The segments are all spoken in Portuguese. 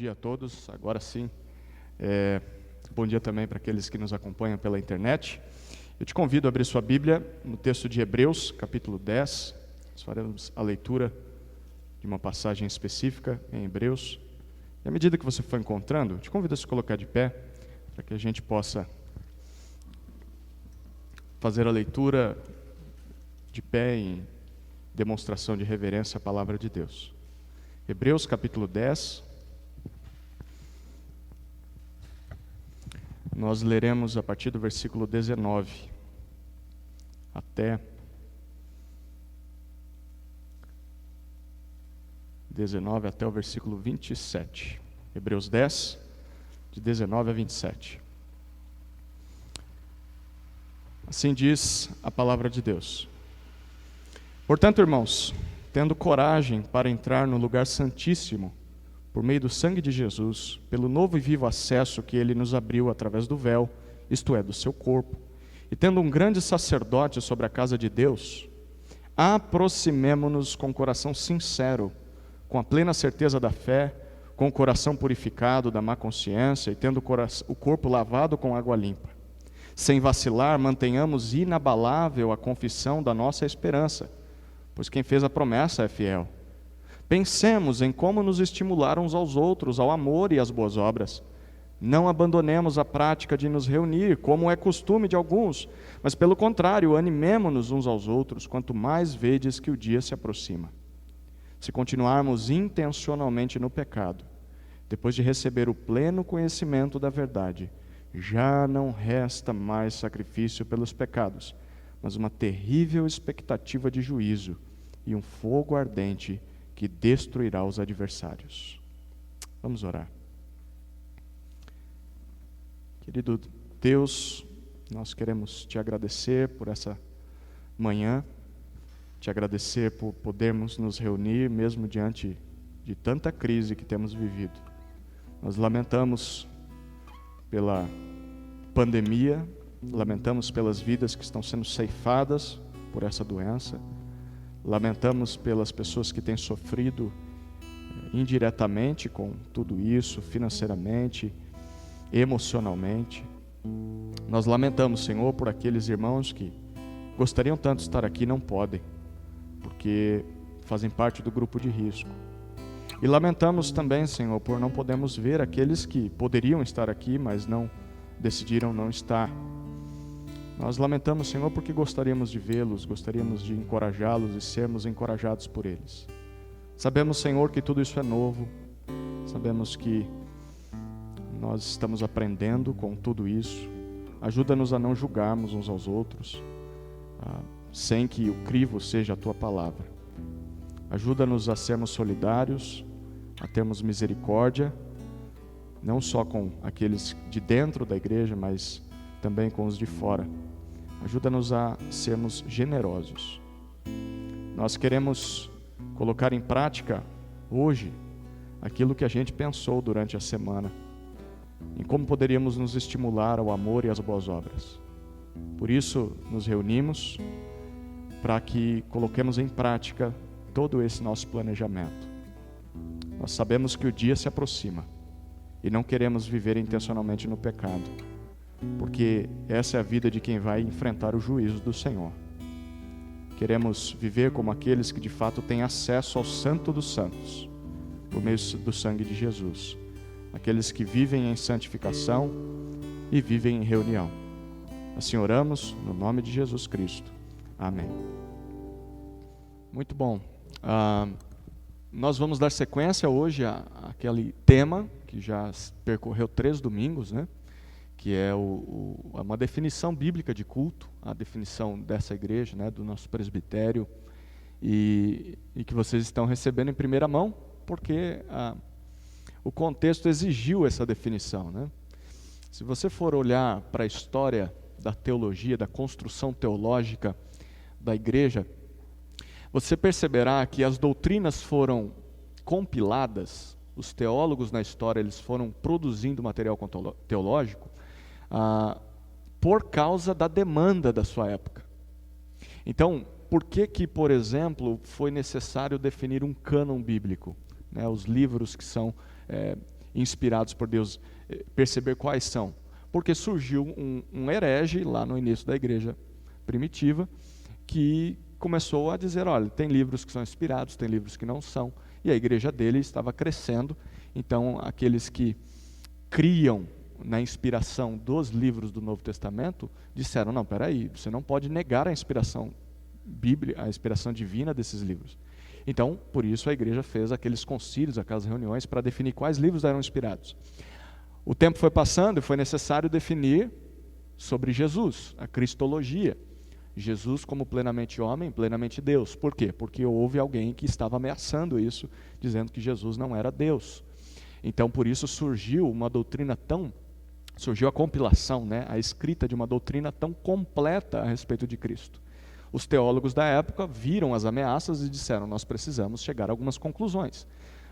dia a todos, agora sim. Bom dia também para aqueles que nos acompanham pela internet. Eu te convido a abrir sua Bíblia no texto de Hebreus, capítulo 10. Nós faremos a leitura de uma passagem específica em Hebreus. E à medida que você for encontrando, eu te convido a se colocar de pé, para que a gente possa fazer a leitura de pé em demonstração de reverência à palavra de Deus. Hebreus capítulo 10, nós leremos a partir do versículo 19 até o versículo 27. Hebreus 10, de 19 a 27. Assim diz a palavra de Deus. Portanto, irmãos, tendo coragem para entrar no lugar santíssimo, por meio do sangue de Jesus, pelo novo e vivo acesso que ele nos abriu através do véu, isto é, do seu corpo, e tendo um grande sacerdote sobre a casa de Deus, aproximemo-nos com coração sincero, com a plena certeza da fé, com o coração purificado da má consciência e tendo o corpo lavado com água limpa. Sem vacilar, mantenhamos inabalável a confissão da nossa esperança, pois quem fez a promessa é fiel. Pensemos em como nos estimular uns aos outros ao amor e às boas obras. Não abandonemos a prática de nos reunir, como é costume de alguns, mas pelo contrário, animemo-nos uns aos outros, quanto mais vedes que o dia se aproxima. Se continuarmos intencionalmente no pecado, depois de receber o pleno conhecimento da verdade, já não resta mais sacrifício pelos pecados, mas uma terrível expectativa de juízo e um fogo ardente que destruirá os adversários. Vamos orar. Querido Deus, nós queremos te agradecer por essa manhã, te agradecer por podermos nos reunir mesmo diante de tanta crise que temos vivido. Nós lamentamos pela pandemia, lamentamos pelas vidas que estão sendo ceifadas por essa doença, lamentamos pelas pessoas que têm sofrido indiretamente com tudo isso, financeiramente, emocionalmente. Nós lamentamos, Senhor, por aqueles irmãos que gostariam tanto de estar aqui e não podem, porque fazem parte do grupo de risco. E lamentamos também, Senhor, por não podermos ver aqueles que poderiam estar aqui, mas decidiram não estar. Nós lamentamos, Senhor, porque gostaríamos de vê-los, gostaríamos de encorajá-los e sermos encorajados por eles. Sabemos, Senhor, que tudo isso é novo, sabemos que nós estamos aprendendo com tudo isso. Ajuda-nos a não julgarmos uns aos outros, sem que o crivo seja a Tua palavra. Ajuda-nos a sermos solidários, a termos misericórdia, não só com aqueles de dentro da igreja, mas também com os de fora. Ajuda-nos a sermos generosos. Nós queremos colocar em prática hoje aquilo que a gente pensou durante a semana, em como poderíamos nos estimular ao amor e às boas obras. Por isso, nos reunimos para que coloquemos em prática todo esse nosso planejamento. Nós sabemos que o dia se aproxima e não queremos viver intencionalmente no pecado, porque essa é a vida de quem vai enfrentar o juízo do Senhor. Queremos viver como aqueles que de fato têm acesso ao Santo dos Santos, por meio do sangue de Jesus. Aqueles que vivem em santificação e vivem em reunião. Assim oramos, no nome de Jesus Cristo. Amém. Muito bom. Nós vamos dar sequência hoje àquele tema que já percorreu 3 domingos, né? Que é uma definição bíblica de culto, a definição dessa igreja, né? Do nosso presbitério, e que vocês estão recebendo em primeira mão, porque o contexto exigiu essa definição, né? Se você for olhar para a história da teologia, da construção teológica da igreja, você perceberá que as doutrinas foram compiladas, os teólogos na história eles foram produzindo material teológico por causa da demanda da sua época. Então, por que, por exemplo, foi necessário definir um cânon bíblico? Né, os livros que são inspirados por Deus, perceber quais são. Porque surgiu um herege lá no início da igreja primitiva, que começou a dizer, olha, tem livros que são inspirados, tem livros que não são, e a igreja dele estava crescendo. Então aqueles que criam na inspiração dos livros do Novo Testamento disseram, não, peraí, você não pode negar a inspiração bíblica, a inspiração divina desses livros. Então, por isso a igreja fez aqueles concílios, aquelas reuniões para definir quais livros eram inspirados. O tempo foi passando e foi necessário definir sobre Jesus, a cristologia. Jesus como plenamente homem, plenamente Deus. Por quê? Porque houve alguém que estava ameaçando isso, dizendo que Jesus não era Deus. Então, por isso surgiu a compilação, a escrita de uma doutrina tão completa a respeito de Cristo. Os teólogos da época viram as ameaças e disseram, nós precisamos chegar a algumas conclusões.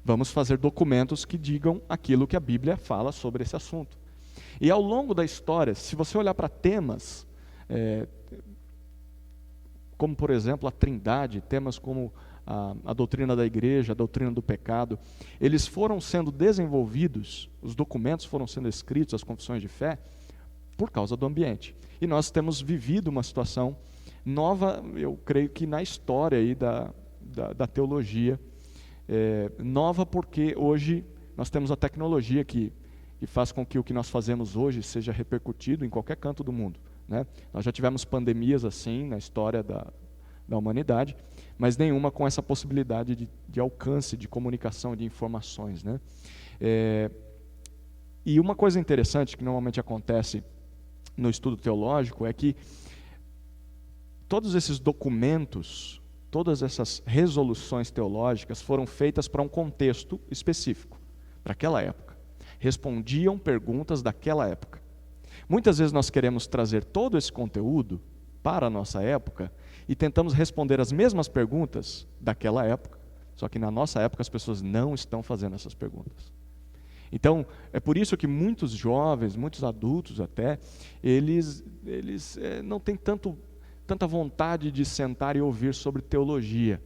Vamos fazer documentos que digam aquilo que a Bíblia fala sobre esse assunto. E ao longo da história, se você olhar para temas, como por exemplo a Trindade, temas como a doutrina da igreja, a doutrina do pecado, eles foram sendo desenvolvidos, os documentos foram sendo escritos, as confissões de fé, por causa do ambiente. E nós temos vivido uma situação nova, eu creio que na história aí da teologia, nova porque hoje nós temos a tecnologia que faz com que o que nós fazemos hoje seja repercutido em qualquer canto do mundo. Nós já tivemos pandemias assim na história da humanidade, mas nenhuma com essa possibilidade de alcance, de comunicação, de informações. E uma coisa interessante que normalmente acontece no estudo teológico é que todos esses documentos, todas essas resoluções teológicas foram feitas para um contexto específico, para aquela época. Respondiam perguntas daquela época. Muitas vezes nós queremos trazer todo esse conteúdo para a nossa época e tentamos responder as mesmas perguntas daquela época, só que na nossa época as pessoas não estão fazendo essas perguntas. Então, é por isso que muitos jovens, muitos adultos até, eles não têm tanta vontade de sentar e ouvir sobre teologia.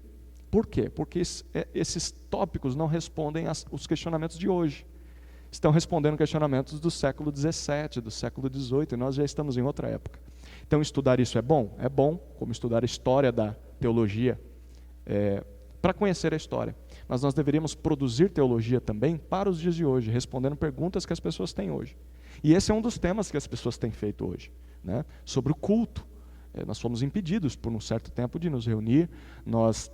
Por quê? Porque esses tópicos não respondem aos questionamentos de hoje. Estão respondendo questionamentos do século XVII, do século XVIII, e nós já estamos em outra época. Então, estudar isso é bom? É bom, como estudar a história da teologia, para conhecer a história. Mas nós deveríamos produzir teologia também para os dias de hoje, respondendo perguntas que as pessoas têm hoje. E esse é um dos temas que as pessoas têm feito hoje, sobre o culto. Nós fomos impedidos por um certo tempo de nos reunir, nós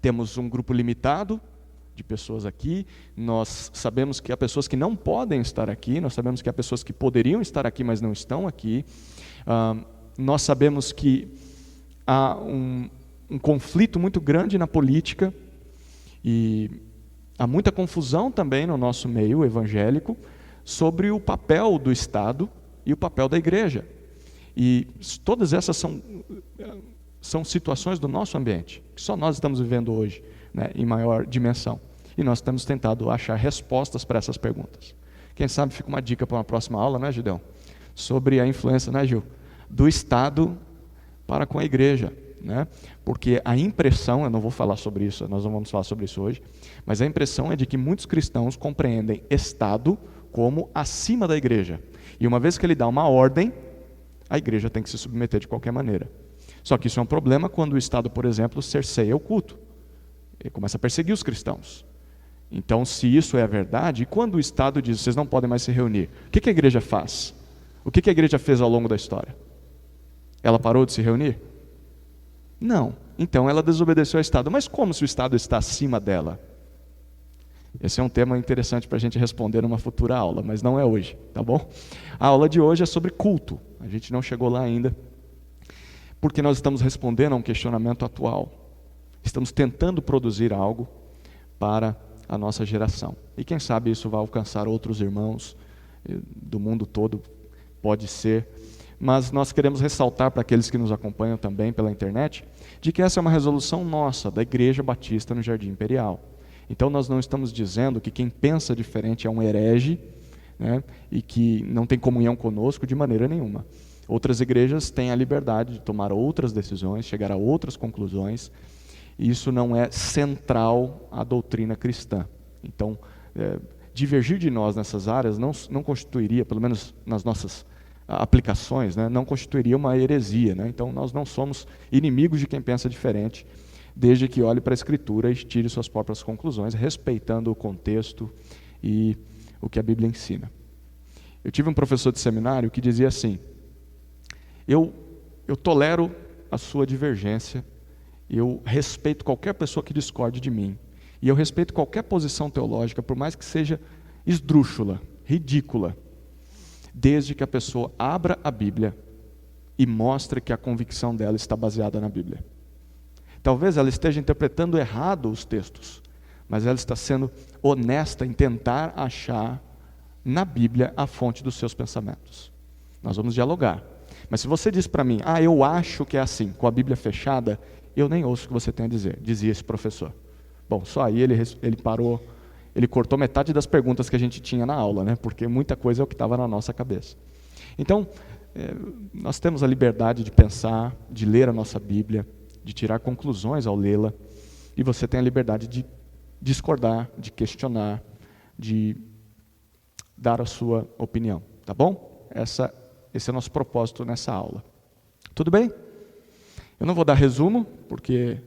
temos um grupo limitado de pessoas aqui, nós sabemos que há pessoas que não podem estar aqui, nós sabemos que há pessoas que poderiam estar aqui, mas não estão aqui, nós sabemos que há um conflito muito grande na política e há muita confusão também no nosso meio evangélico sobre o papel do Estado e o papel da igreja. E todas essas são situações do nosso ambiente, que só nós estamos vivendo hoje, em maior dimensão. E nós temos tentado achar respostas para essas perguntas. Quem sabe fica uma dica para uma próxima aula, Gideão? Sobre a influência, Gil? Do Estado para com a igreja. Porque a impressão, eu não vou falar sobre isso, nós não vamos falar sobre isso hoje, mas a impressão é de que muitos cristãos compreendem Estado como acima da igreja. E uma vez que ele dá uma ordem, a igreja tem que se submeter de qualquer maneira. Só que isso é um problema quando o Estado, por exemplo, cerceia o culto. Ele começa a perseguir os cristãos. Então, se isso é a verdade, e quando o Estado diz, vocês não podem mais se reunir, o que a igreja faz? O que a igreja fez ao longo da história? Ela parou de se reunir? Não. Então, ela desobedeceu ao Estado. Mas como se o Estado está acima dela? Esse é um tema interessante para a gente responder numa futura aula, mas não é hoje, tá bom? A aula de hoje é sobre culto. A gente não chegou lá ainda, porque nós estamos respondendo a um questionamento atual. Estamos tentando produzir algo para a nossa geração. E quem sabe isso vai alcançar outros irmãos do mundo todo, pode ser. Mas nós queremos ressaltar para aqueles que nos acompanham também pela internet, de que essa é uma resolução nossa, da Igreja Batista no Jardim Imperial. Então nós não estamos dizendo que quem pensa diferente é um herege, e que não tem comunhão conosco de maneira nenhuma. Outras igrejas têm a liberdade de tomar outras decisões, chegar a outras conclusões, e isso não é central à doutrina cristã. Então, divergir de nós nessas áreas não constituiria, pelo menos nas nossas aplicações, né, não constituiria uma heresia, né? Então nós não somos inimigos de quem pensa diferente, desde que olhe para a Escritura e tire suas próprias conclusões, respeitando o contexto e o que a Bíblia ensina. Eu tive um professor de seminário que dizia assim: eu tolero a sua divergência, eu respeito qualquer pessoa que discorde de mim, e eu respeito qualquer posição teológica, por mais que seja esdrúxula, ridícula, desde que a pessoa abra a Bíblia e mostre que a convicção dela está baseada na Bíblia. Talvez ela esteja interpretando errado os textos, mas ela está sendo honesta em tentar achar na Bíblia a fonte dos seus pensamentos. Nós vamos dialogar. Mas se você diz para mim, eu acho que é assim, com a Bíblia fechada, eu nem ouço o que você tem a dizer, dizia esse professor. Bom, só aí ele parou, ele cortou metade das perguntas que a gente tinha na aula, né? Porque muita coisa é o que estava na nossa cabeça. Então, nós temos a liberdade de pensar, de ler a nossa Bíblia, de tirar conclusões ao lê-la, e você tem a liberdade de discordar, de questionar, de dar a sua opinião, tá bom? Esse é o nosso propósito nessa aula. Tudo bem? Eu não vou dar resumo, porque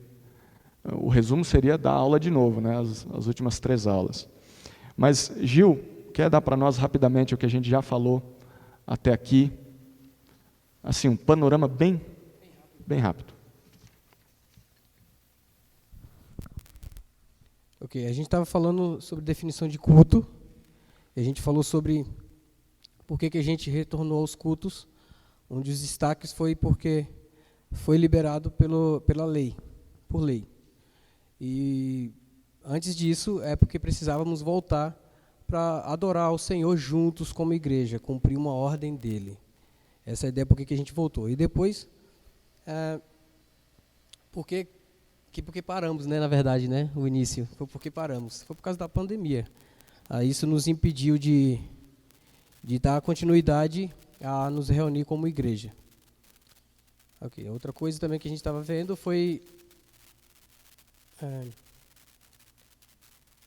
o resumo seria dar aula de novo, né? As últimas 3 aulas. Mas, Gil, quer dar para nós rapidamente o que a gente já falou até aqui? Assim, um panorama bem rápido. Ok, a gente estava falando sobre definição de culto, a gente falou sobre por que a gente retornou aos cultos, onde os destaques foi porque foi liberado pela lei, por lei. E antes disso é porque precisávamos voltar para adorar o Senhor juntos como igreja, cumprir uma ordem dele. Essa é a ideia por que a gente voltou. E depois, porque paramos, né, na verdade, né, o início, foi porque paramos, foi por causa da pandemia. Isso nos impediu de dar continuidade a nos reunir como igreja. Ok, outra coisa também que a gente estava vendo foi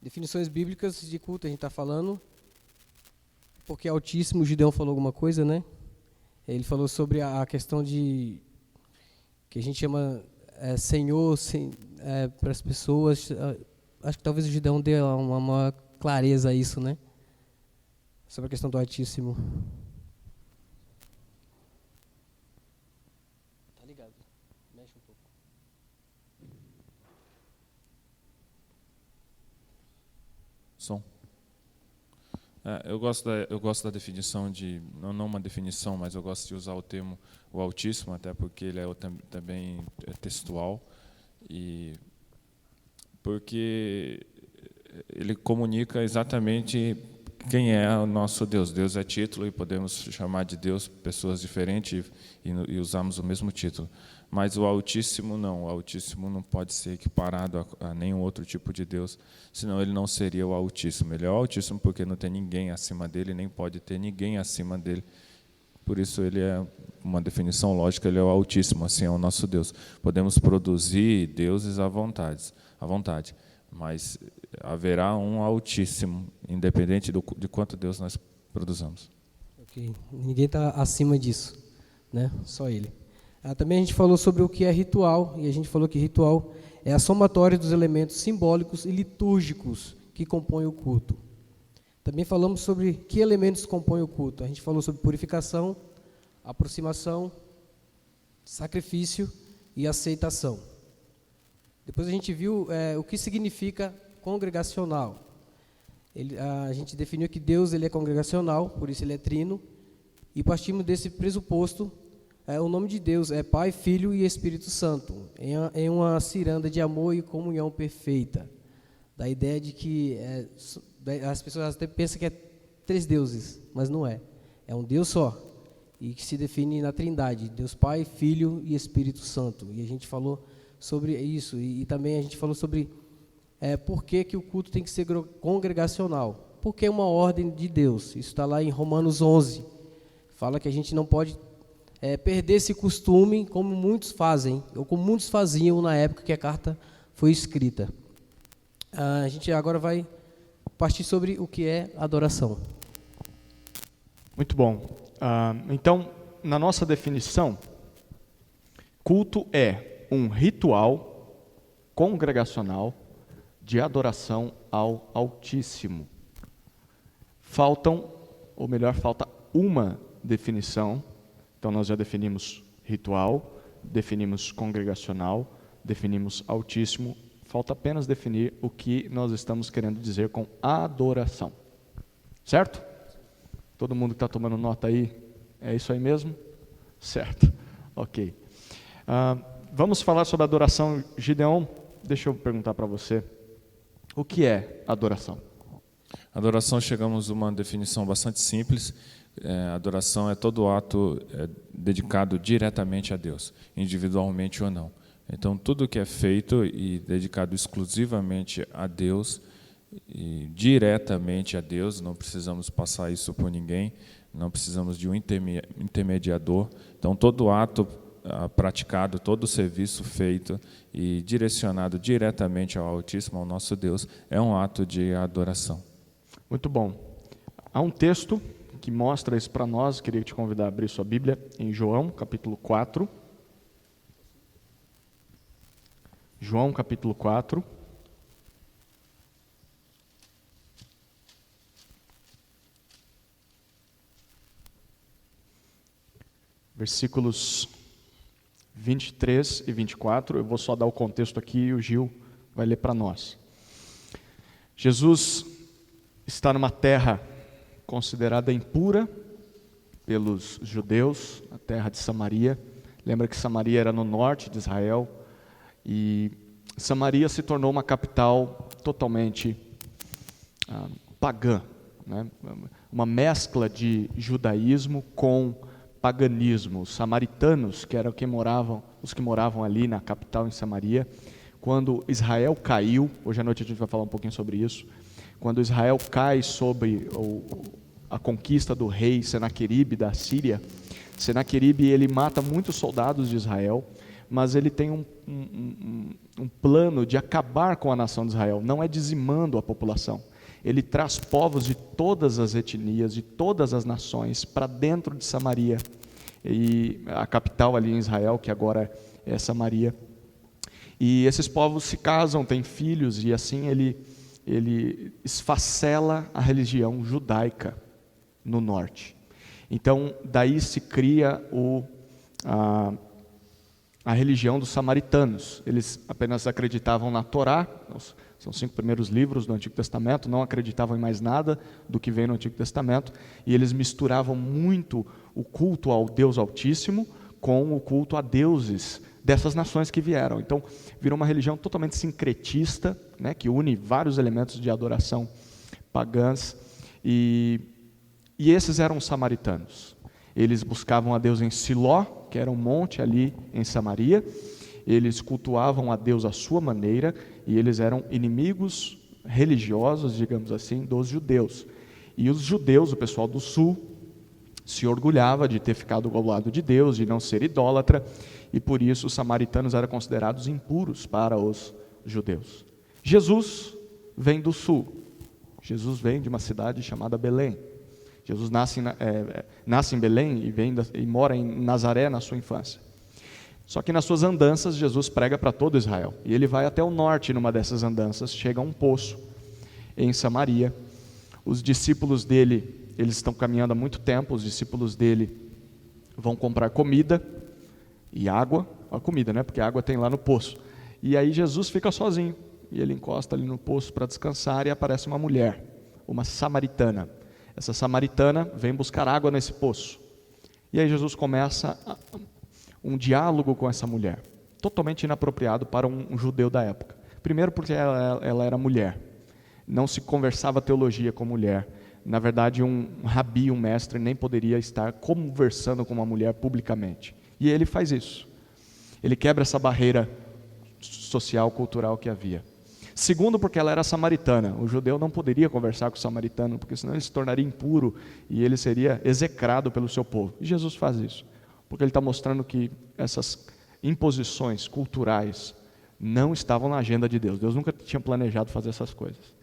definições bíblicas de culto. A gente está falando porque Altíssimo, o Gideão falou alguma coisa, né? Ele falou sobre a questão de que a gente chama Senhor para as pessoas. Acho que talvez o Gideão dê uma clareza a isso, né? Sobre a questão do Altíssimo. Tá ligado? Mexe um pouco. Som. Eu gosto da definição de, não uma definição, mas eu gosto de usar o termo o Altíssimo, até porque ele também é textual, e porque ele comunica exatamente quem é o nosso Deus. Deus é título e podemos chamar de Deus pessoas diferentes e usamos o mesmo título. Mas o Altíssimo não. O Altíssimo não pode ser equiparado a nenhum outro tipo de Deus, senão ele não seria o Altíssimo. Ele é o Altíssimo porque não tem ninguém acima dele, nem pode ter ninguém acima dele. Por isso ele é uma definição lógica, ele é o Altíssimo, assim é o nosso Deus. Podemos produzir deuses à vontade, mas haverá um Altíssimo, independente de quanto Deus nós produzamos. Ok, ninguém está acima disso, né? Só ele. Também a gente falou sobre o que é ritual, e a gente falou que ritual é a somatória dos elementos simbólicos e litúrgicos que compõem o culto. Também falamos sobre que elementos compõem o culto. A gente falou sobre purificação, aproximação, sacrifício e aceitação. Depois a gente viu o que significa congregacional. A gente definiu que Deus ele é congregacional, por isso ele é trino, e partimos desse pressuposto. O nome de Deus é Pai, Filho e Espírito Santo, em uma ciranda de amor e comunhão perfeita. Da ideia de que as pessoas até pensam que é 3 deuses, mas não é. É um Deus só, e que se define na Trindade, Deus Pai, Filho e Espírito Santo. E a gente falou sobre isso, e também a gente falou sobre por que o culto tem que ser congregacional. Porque é uma ordem de Deus. Isso está lá em Romanos 11. Fala que a gente não pode perder esse costume como muitos fazem, ou como muitos faziam na época que a carta foi escrita. A gente agora vai partir sobre o que é adoração. Muito bom. Então, na nossa definição, culto é um ritual congregacional de adoração ao Altíssimo. Falta uma definição. Então, nós já definimos ritual, definimos congregacional, definimos Altíssimo. Falta apenas definir o que nós estamos querendo dizer com adoração. Certo? Todo mundo que está tomando nota aí, é isso aí mesmo? Certo. Ok. Vamos falar sobre adoração. Gideon, deixa eu perguntar para você. O que é adoração? Adoração, chegamos a uma definição bastante simples. Adoração é todo ato dedicado diretamente a Deus, individualmente ou não. Então, tudo que é feito e dedicado exclusivamente a Deus, e diretamente a Deus, não precisamos passar isso por ninguém, não precisamos de um intermediador. Então, todo ato praticado, todo serviço feito e direcionado diretamente ao Altíssimo, ao nosso Deus, é um ato de adoração. Muito bom. Há um texto que mostra isso para nós. Queria te convidar a abrir sua Bíblia em João, capítulo 4. João, capítulo 4. Versículos 23 e 24. Eu vou só dar o contexto aqui e o Gil vai ler para nós. Jesus está numa terra considerada impura pelos judeus, a terra de Samaria. Lembra que Samaria era no norte de Israel, e Samaria se tornou uma capital totalmente pagã, né? Uma mescla de judaísmo com paganismo. Os samaritanos, que eram os que moravam ali na capital em Samaria, quando Israel caiu, hoje à noite a gente vai falar um pouquinho sobre isso, quando Israel cai sob a conquista do rei Senaqueribe da Síria, Senaqueribe ele mata muitos soldados de Israel, mas ele tem um plano de acabar com a nação de Israel. Não é dizimando a população. Ele traz povos de todas as etnias, de todas as nações, para dentro de Samaria. E a capital ali em Israel, que agora é Samaria. E esses povos se casam, têm filhos, e assim ele esfacela a religião judaica no norte. Então, daí se cria a religião dos samaritanos. Eles apenas acreditavam na Torá, são os 5 primeiros livros do Antigo Testamento, não acreditavam em mais nada do que vem no Antigo Testamento, e eles misturavam muito o culto ao Deus Altíssimo com o culto a deuses dessas nações que vieram. Então, virou uma religião totalmente sincretista, né, que une vários elementos de adoração pagãs, e esses eram os samaritanos. Eles buscavam a Deus em Siló, que era um monte ali em Samaria. Eles cultuavam a Deus à sua maneira, e eles eram inimigos religiosos, digamos assim, dos judeus. E os judeus, o pessoal do sul, se orgulhava de ter ficado ao lado de Deus, de não ser idólatra, e por isso os samaritanos eram considerados impuros para os judeus. Jesus vem do sul. Jesus vem de uma cidade chamada Belém. Jesus nasce em Belém e mora em Nazaré na sua infância. Só que nas suas andanças, Jesus prega para todo Israel. E ele vai até o norte numa dessas andanças, chega a um poço em Samaria. Os discípulos dele, eles estão caminhando há muito tempo, os discípulos dele vão comprar comida e água. A comida, né? Porque a água tem lá no poço. E aí Jesus fica sozinho. E ele encosta ali no poço para descansar, e aparece uma mulher, uma samaritana. Essa samaritana vem buscar água nesse poço. E aí Jesus começa um diálogo com essa mulher, totalmente inapropriado para um judeu da época. Primeiro porque ela era mulher, não se conversava teologia com mulher. Na verdade, um rabi, um mestre, nem poderia estar conversando com uma mulher publicamente. E ele faz isso. Ele quebra essa barreira social, cultural que havia. Segundo, porque ela era samaritana. O judeu não poderia conversar com o samaritano, porque senão ele se tornaria impuro e ele seria execrado pelo seu povo. E Jesus faz isso, porque ele está mostrando que essas imposições culturais não estavam na agenda de Deus. Deus nunca tinha planejado fazer essas coisas.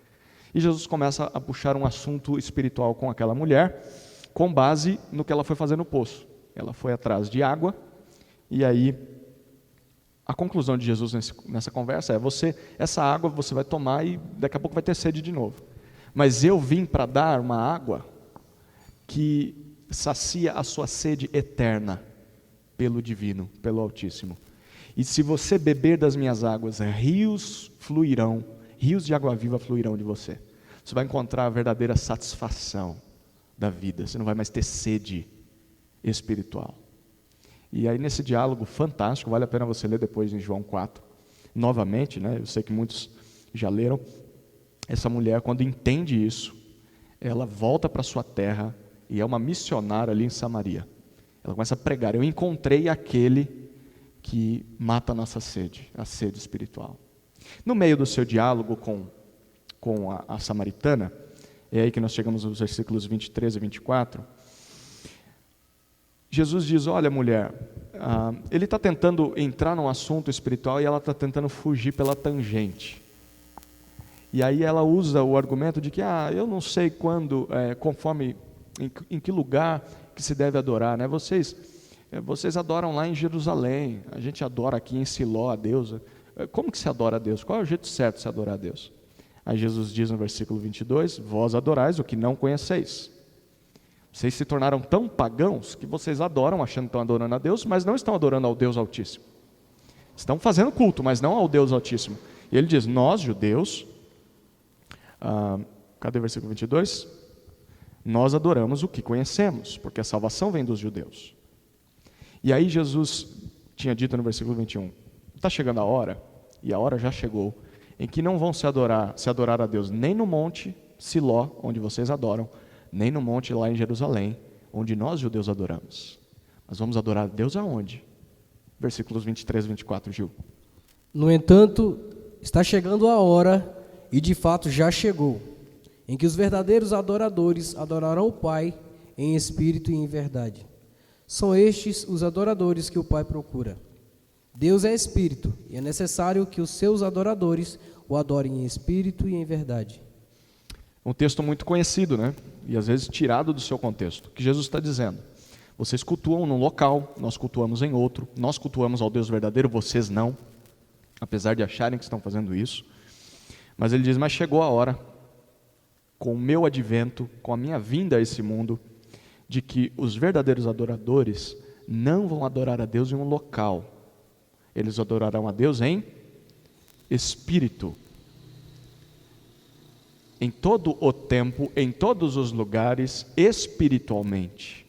E Jesus começa a puxar um assunto espiritual com aquela mulher, com base no que ela foi fazer no poço. Ela foi atrás de água, e aí a conclusão de Jesus nessa conversa é: essa água você vai tomar e daqui a pouco vai ter sede de novo. Mas eu vim para dar uma água que sacia a sua sede eterna pelo divino, pelo Altíssimo. E se você beber das minhas águas, rios fluirão, rios de água viva fluirão de você. Você vai encontrar a verdadeira satisfação da vida, você não vai mais ter sede espiritual. E aí nesse diálogo fantástico, vale a pena você ler depois em João 4, novamente, né? Eu sei que muitos já leram. Essa mulher, quando entende isso, ela volta para sua terra e é uma missionária ali em Samaria. Ela começa a pregar: eu encontrei aquele que mata a nossa sede, a sede espiritual. No meio do seu diálogo com a samaritana, é aí que nós chegamos nos versículos 23 e 24, Jesus diz: olha, mulher, ele está tentando entrar num assunto espiritual e ela está tentando fugir pela tangente. E aí ela usa o argumento de que, eu não sei quando, conforme, em que lugar que se deve adorar, né? Vocês adoram lá em Jerusalém, a gente adora aqui em Siló a Deus. Como que se adora a Deus? Qual é o jeito certo de se adorar a Deus? Aí Jesus diz no versículo 22, vós adorais o que não conheceis. Vocês se tornaram tão pagãos que vocês adoram, achando que estão adorando a Deus, mas não estão adorando ao Deus Altíssimo. Estão fazendo culto, mas não ao Deus Altíssimo. E ele diz, nós, judeus, cadê o versículo 22? Nós adoramos o que conhecemos, porque a salvação vem dos judeus. E aí Jesus tinha dito no versículo 21, está chegando a hora, e a hora já chegou, em que não vão se adorar a Deus nem no monte Siló, onde vocês adoram, nem no monte lá em Jerusalém, onde nós judeus adoramos. Mas vamos adorar a Deus aonde? Versículos 23 e 24, Gil. No entanto, está chegando a hora, e de fato já chegou, em que os verdadeiros adoradores adorarão o Pai em espírito e em verdade. São estes os adoradores que o Pai procura. Deus é espírito, e é necessário que os seus adoradores o adorem em espírito e em verdade. Um texto muito conhecido, né? E às vezes tirado do seu contexto. O que Jesus está dizendo? Vocês cultuam num local, nós cultuamos em outro, nós cultuamos ao Deus verdadeiro, vocês não, apesar de acharem que estão fazendo isso. Mas ele diz, mas chegou a hora, com o meu advento, com a minha vinda a esse mundo, de que os verdadeiros adoradores não vão adorar a Deus em um local, eles adorarão a Deus em espírito. Em todo o tempo, em todos os lugares, espiritualmente.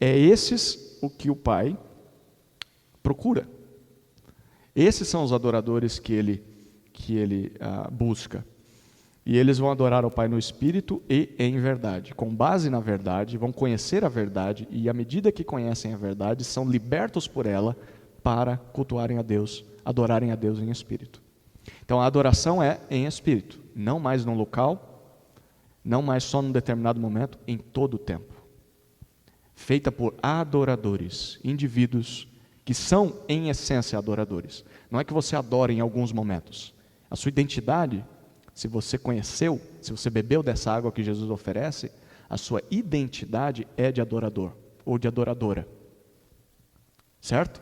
É esses o que o Pai procura. Esses são os adoradores que ele busca. E eles vão adorar ao Pai no Espírito e em verdade. Com base na verdade, vão conhecer a verdade e à medida que conhecem a verdade, são libertos por ela para cultuarem a Deus, adorarem a Deus em Espírito. Então a adoração é em Espírito, não mais num local, não mais só num determinado momento, em todo o tempo. Feita por adoradores, indivíduos que são em essência adoradores. Não é que você adora em alguns momentos. A sua identidade, se você conheceu, se você bebeu dessa água que Jesus oferece, a sua identidade é de adorador ou de adoradora. Certo?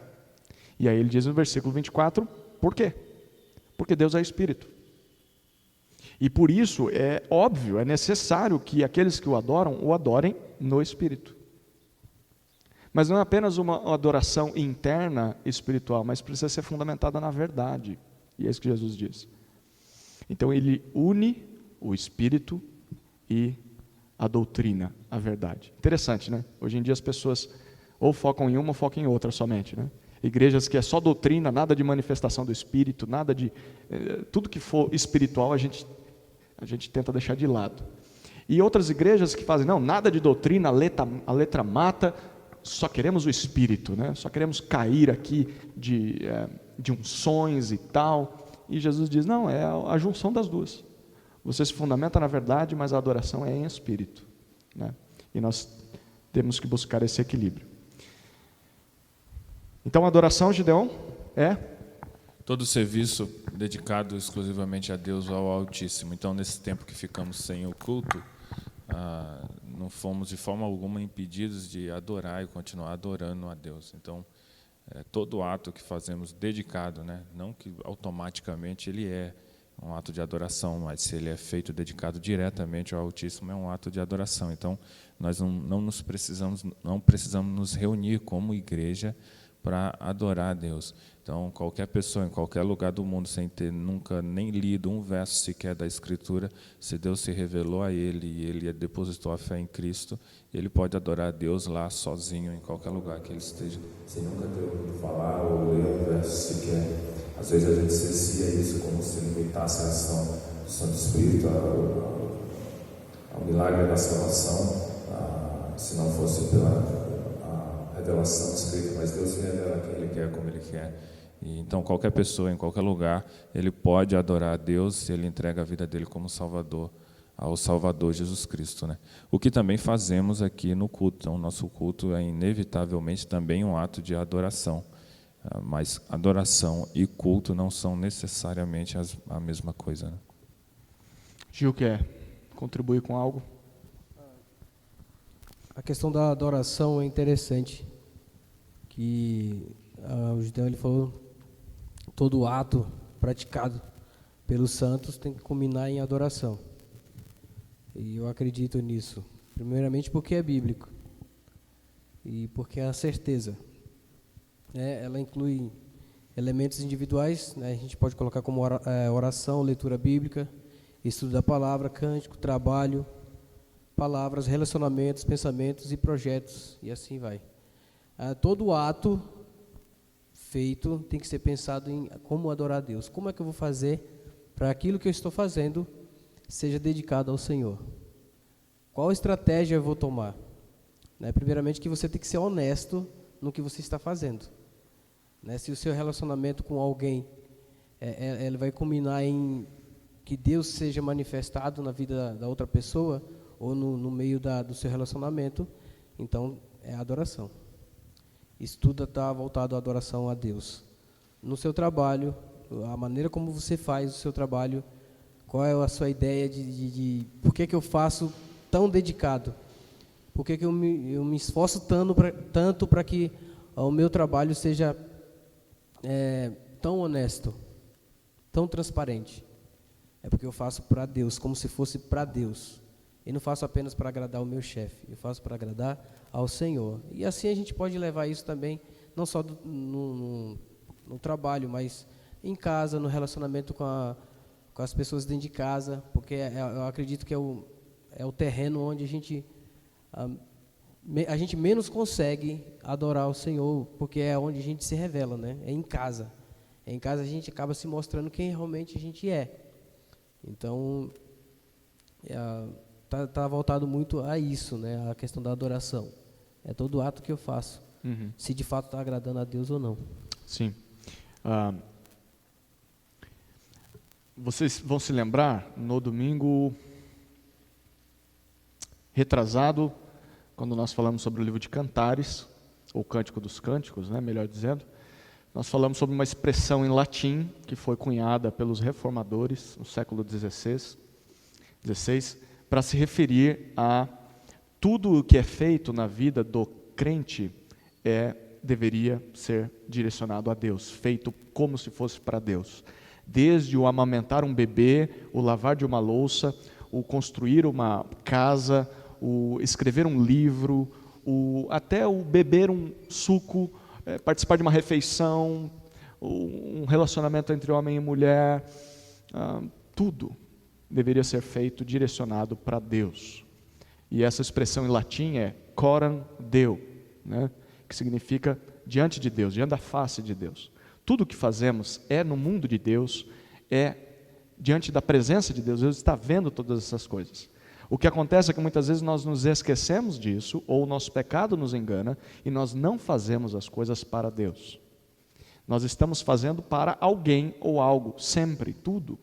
E aí ele diz no versículo 24, por quê? Porque Deus é Espírito. E por isso é óbvio, é necessário que aqueles que o adorem no Espírito. Mas não é apenas uma adoração interna espiritual, mas precisa ser fundamentada na verdade. E é isso que Jesus diz. Então ele une o Espírito e a doutrina, a verdade. Interessante, né? Hoje em dia as pessoas ou focam em uma ou focam em outra somente, né? Igrejas que é só doutrina, nada de manifestação do Espírito, nada de... tudo que for espiritual a gente tenta deixar de lado. E outras igrejas que fazem, não, nada de doutrina, a letra mata, só queremos o Espírito, né? Só queremos cair aqui de unções e tal. E Jesus diz, não, é a junção das duas. Você se fundamenta na verdade, mas a adoração é em Espírito, né? E nós temos que buscar esse equilíbrio. Então a adoração, Gideon, é todo serviço dedicado exclusivamente a Deus, ao Altíssimo. Então, nesse tempo que ficamos sem o culto, não fomos de forma alguma impedidos de adorar e continuar adorando a Deus. Então, todo ato que fazemos dedicado, né, não que automaticamente ele é um ato de adoração, mas se ele é feito dedicado diretamente ao Altíssimo, é um ato de adoração. Então, nós não precisamos nos reunir como igreja para adorar a Deus. Então, qualquer pessoa, em qualquer lugar do mundo, sem ter nunca nem lido um verso sequer da Escritura, se Deus se revelou a ele e ele depositou a fé em Cristo, ele pode adorar a Deus lá sozinho, em qualquer lugar que ele esteja. Sem nunca ter ouvido falar ou ler um verso sequer. Às vezes a gente cerceia isso como se limitasse a ação do Santo Espírito ao milagre da salvação, se não fosse pela revelação escrita, mas Deus se revela quem Ele quer, como Ele quer. E, então, qualquer pessoa, em qualquer lugar, ele pode adorar a Deus se ele entrega a vida dele como Salvador, ao Salvador Jesus Cristo, né? O que também fazemos aqui no culto. Então, o nosso culto é inevitavelmente também um ato de adoração. Mas adoração e culto não são necessariamente a mesma coisa, né? Gil, quer contribuir com algo? A questão da adoração é interessante, que o Gideão ele falou, todo ato praticado pelos santos tem que culminar em adoração. E eu acredito nisso, primeiramente porque é bíblico e porque é a certeza. Ela inclui elementos individuais, né? A gente pode colocar como oração, leitura bíblica, estudo da palavra, cântico, trabalho, palavras, relacionamentos, pensamentos e projetos, e assim vai. Todo ato feito tem que ser pensado em como adorar a Deus. Como é que eu vou fazer para aquilo que eu estou fazendo seja dedicado ao Senhor? Qual estratégia eu vou tomar? Primeiramente que você tem que ser honesto no que você está fazendo. Se o seu relacionamento com alguém ele vai culminar em que Deus seja manifestado na vida da outra pessoa, ou no meio do seu relacionamento, então é adoração. Isso tudo está voltado à adoração a Deus. No seu trabalho, a maneira como você faz o seu trabalho, qual é a sua ideia de por que eu faço tão dedicado? Por que eu me esforço tanto para que o meu trabalho seja tão honesto, tão transparente? É porque eu faço para Deus, como se fosse para Deus. Eu não faço apenas para agradar o meu chefe, eu faço para agradar ao Senhor. E assim a gente pode levar isso também, não só no trabalho, mas em casa, no relacionamento com as pessoas dentro de casa, porque eu acredito que é o terreno onde a gente menos consegue adorar o Senhor, porque é onde a gente se revela, né? É em casa. Em casa a gente acaba se mostrando quem realmente a gente é. Então, tá voltado muito a isso, né? A questão da adoração. É todo ato que eu faço, se de fato está agradando a Deus ou não. Sim. Vocês vão se lembrar, no domingo retrasado, quando nós falamos sobre o livro de Cantares, ou Cântico dos Cânticos, né, melhor dizendo, nós falamos sobre uma expressão em latim que foi cunhada pelos reformadores no século XVI, para se referir a tudo o que é feito na vida do crente deveria ser direcionado a Deus, feito como se fosse para Deus. Desde o amamentar um bebê, o lavar de uma louça, o construir uma casa, o escrever um livro, até o beber um suco, participar de uma refeição, um relacionamento entre homem e mulher, tudo deveria ser feito direcionado para Deus. E essa expressão em latim é coram Deo, né? Que significa diante de Deus, diante da face de Deus. Tudo o que fazemos é no mundo de Deus, é diante da presença de Deus. Deus está vendo todas essas coisas. O que acontece é que muitas vezes nós nos esquecemos disso, ou o nosso pecado nos engana, e nós não fazemos as coisas para Deus. Nós estamos fazendo para alguém ou algo, sempre, tudo.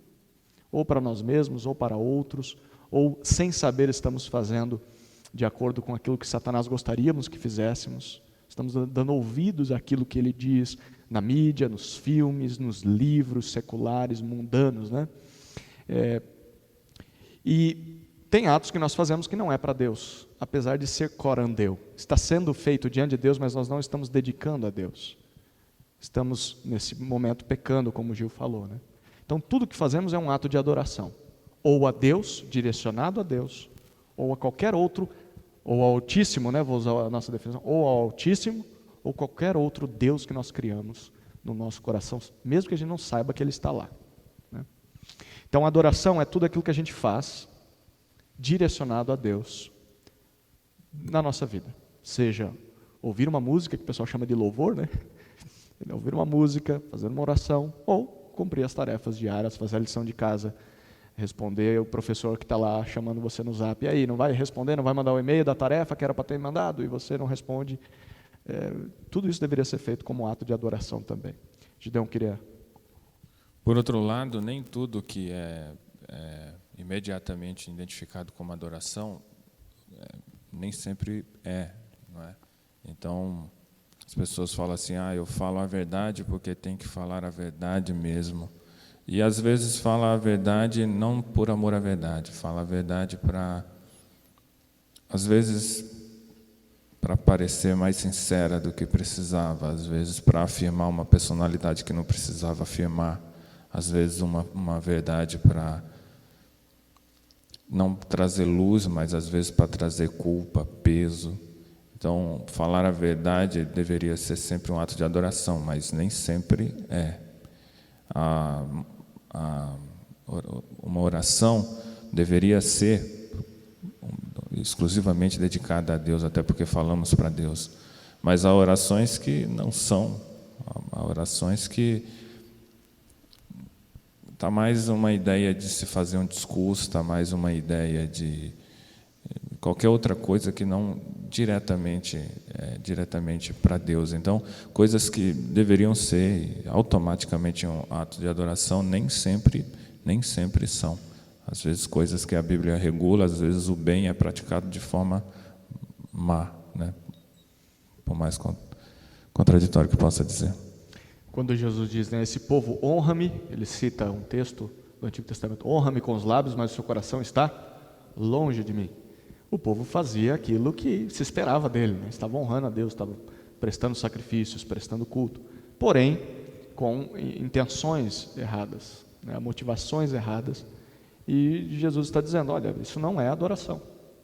Ou para nós mesmos, ou para outros, ou sem saber estamos fazendo de acordo com aquilo que Satanás gostaríamos que fizéssemos. Estamos dando ouvidos àquilo que ele diz, na mídia, nos filmes, nos livros seculares, mundanos, né? E tem atos que nós fazemos que não é para Deus, apesar de ser corandeu. Está sendo feito diante de Deus, mas nós não estamos dedicando a Deus. Estamos, nesse momento, pecando, como o Gil falou, né? Então, tudo que fazemos é um ato de adoração. Ou a Deus, direcionado a Deus, ou a qualquer outro, ou ao Altíssimo, né? Vou usar a nossa definição, ou ao Altíssimo, ou qualquer outro Deus que nós criamos no nosso coração, mesmo que a gente não saiba que Ele está lá, né? Então, a adoração é tudo aquilo que a gente faz direcionado a Deus na nossa vida. Seja ouvir uma música, que o pessoal chama de louvor, né? Ouvir uma música, fazer uma oração, ou cumprir as tarefas diárias, fazer a lição de casa, responder o professor que está lá chamando você no zap. E aí, não vai responder, não vai mandar o e-mail da tarefa que era para ter mandado e você não responde. Tudo isso deveria ser feito como ato de adoração também. Gideão queria... Por outro lado, nem tudo que é imediatamente identificado como adoração, nem sempre não é? Então, as pessoas falam assim, eu falo a verdade porque tem que falar a verdade mesmo. E às vezes fala a verdade não por amor à verdade, fala a verdade às vezes, para parecer mais sincera do que precisava, às vezes para afirmar uma personalidade que não precisava afirmar, às vezes uma verdade para não trazer luz, mas às vezes para trazer culpa, peso. Então, falar a verdade deveria ser sempre um ato de adoração, mas nem sempre é. Uma oração deveria ser exclusivamente dedicada a Deus, até porque falamos para Deus. Mas há orações que não são, há orações que está mais uma ideia de se fazer um discurso, está mais uma ideia de qualquer outra coisa que não diretamente para Deus. Então, coisas que deveriam ser automaticamente um ato de adoração, nem sempre são. Às vezes, coisas que a Bíblia regula, às vezes o bem é praticado de forma má, né? Por mais contraditório que possa dizer. Quando Jesus diz, né, esse povo honra-me, ele cita um texto do Antigo Testamento, honra-me com os lábios, mas o seu coração está longe de mim. O povo fazia aquilo que se esperava dele, né? Estava honrando a Deus, estava prestando sacrifícios, prestando culto, porém com intenções erradas, né? Motivações erradas. E Jesus está dizendo, olha, isso não é adoração.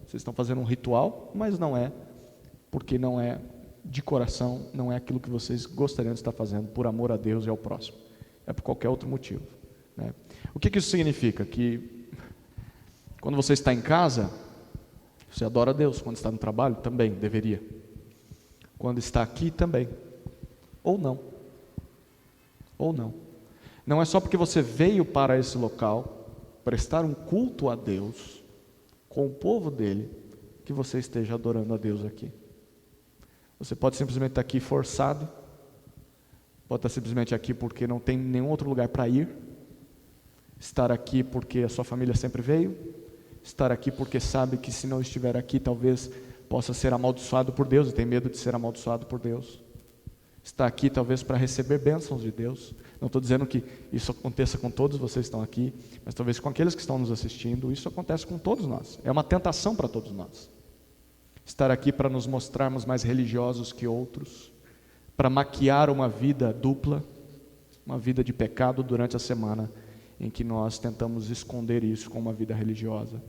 Vocês estão fazendo um ritual, mas não é, porque não é de coração, não é aquilo que vocês gostariam de estar fazendo por amor a Deus e ao próximo. É por qualquer outro motivo, né? O que isso significa? Que quando você está em casa, você adora a Deus. Quando está no trabalho, também deveria. Quando está aqui, também. Ou não. Ou não. Não é só porque você veio para esse local prestar um culto a Deus com o povo dele que você esteja adorando a Deus aqui. Você pode simplesmente estar aqui forçado, pode estar simplesmente aqui porque não tem nenhum outro lugar para ir, estar aqui porque a sua família sempre veio, estar aqui porque sabe que se não estiver aqui talvez possa ser amaldiçoado por Deus e tem medo de ser amaldiçoado por Deus. Está aqui talvez para receber bênçãos de Deus. Não estou dizendo que isso aconteça com todos vocês que estão aqui, mas talvez com aqueles que estão nos assistindo, isso acontece com todos nós. É uma tentação para todos nós. Estar aqui para nos mostrarmos mais religiosos que outros, para maquiar uma vida dupla, uma vida de pecado durante a semana, em que nós tentamos esconder isso com uma vida religiosa.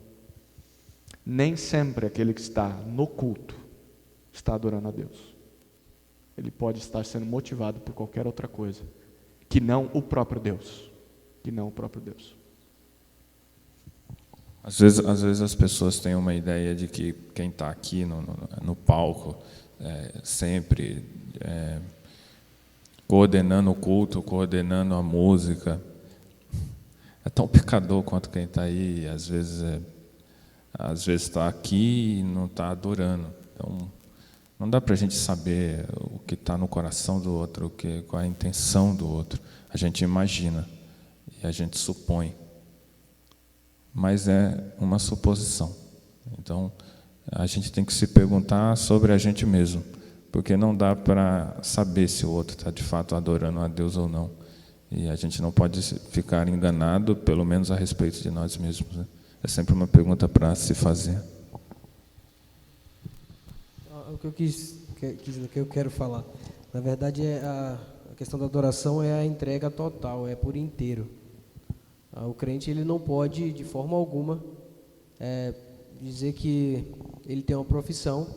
Nem sempre aquele que está no culto está adorando a Deus. Ele pode estar sendo motivado por qualquer outra coisa, que não o próprio Deus. Que não o próprio Deus. Às vezes as pessoas têm uma ideia de que quem está aqui no palco, sempre coordenando o culto, coordenando a música, é tão pecador quanto quem está aí. Às vezes está aqui e não está adorando. Então, não dá para a gente saber o que está no coração do outro, qual é a intenção do outro. A gente imagina e a gente supõe. Mas é uma suposição. Então, a gente tem que se perguntar sobre a gente mesmo. porque não dá para saber se o outro está de fato adorando a Deus ou não. E a gente não pode ficar enganado, pelo menos a respeito de nós mesmos, né? É sempre uma pergunta para se fazer. O que eu quero falar, na verdade, a questão da adoração é a entrega total, é por inteiro. O crente, ele não pode, de forma alguma, dizer que ele tem uma profissão,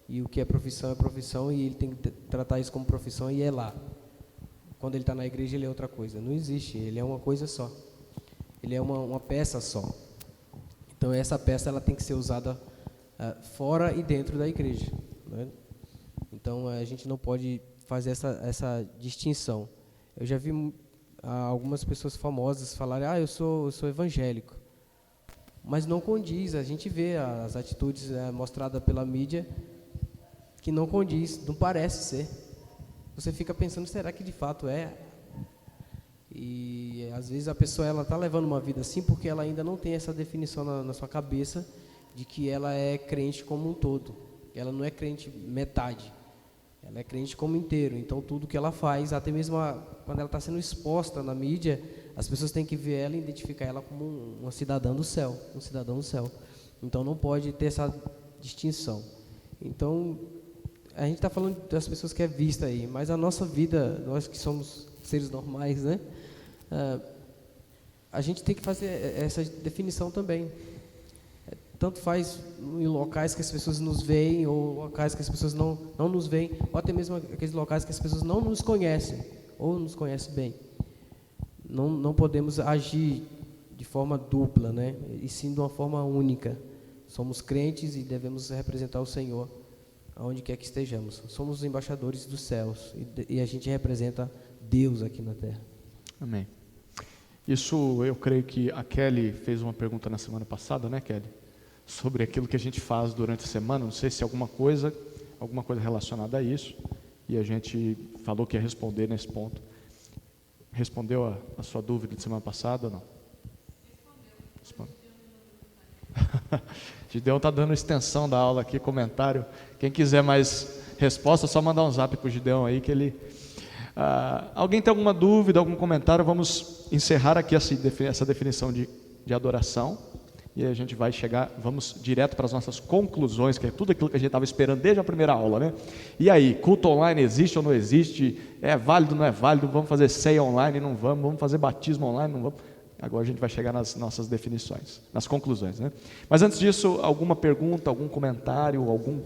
e o que é profissão, e ele tem que tratar isso como profissão, e é lá. Quando ele está na igreja, ele é outra coisa. Não existe, ele é uma coisa só. Ele é uma peça só. Então, essa peça ela tem que ser usada fora e dentro da igreja, né? Então, a gente não pode fazer essa distinção. Eu já vi algumas pessoas famosas falarem, eu sou evangélico. Mas não condiz, a gente vê as atitudes mostradas pela mídia que não condiz, não parece ser. Você fica pensando, será que de fato é? E às vezes a pessoa está levando uma vida assim porque ela ainda não tem essa definição na sua cabeça de que ela é crente como um todo. Ela não é crente metade, ela é crente como inteiro. Então tudo que ela faz, até mesmo quando ela está sendo exposta na mídia, as pessoas têm que ver ela e identificar ela como uma cidadã do céu, um cidadão do céu. Então não pode ter essa distinção. Então a gente está falando das pessoas que é vista aí, mas a nossa vida, nós que somos seres normais, né? A gente tem que fazer essa definição também. Tanto faz em locais que as pessoas nos veem, ou locais que as pessoas não nos veem, ou até mesmo aqueles locais que as pessoas não nos conhecem, ou nos conhecem bem. Não podemos agir de forma dupla, né? E sim de uma forma única. Somos crentes e devemos representar o Senhor aonde quer que estejamos. Somos os embaixadores dos céus e a gente representa Deus aqui na terra. Amém. Isso, eu creio que a Kelly fez uma pergunta na semana passada, né, Kelly? Sobre aquilo que a gente faz durante a semana, não sei se alguma coisa relacionada a isso, e a gente falou que ia responder nesse ponto. Respondeu a sua dúvida de semana passada ou não? Respondeu. Gideão está dando extensão da aula aqui, comentário. Quem quiser mais resposta, é só mandar um zap para o Gideão aí que ele... alguém tem alguma dúvida, algum comentário? Vamos encerrar aqui essa definição de adoração e a gente vamos direto para as nossas conclusões, que é tudo aquilo que a gente estava esperando desde a primeira aula, né? E aí, culto online existe ou não existe? É válido, não é válido? Vamos fazer ceia online? Não vamos? Vamos fazer batismo online? Não vamos? Agora a gente vai chegar nas nossas definições, nas conclusões, né? Mas antes disso, alguma pergunta, algum comentário, algum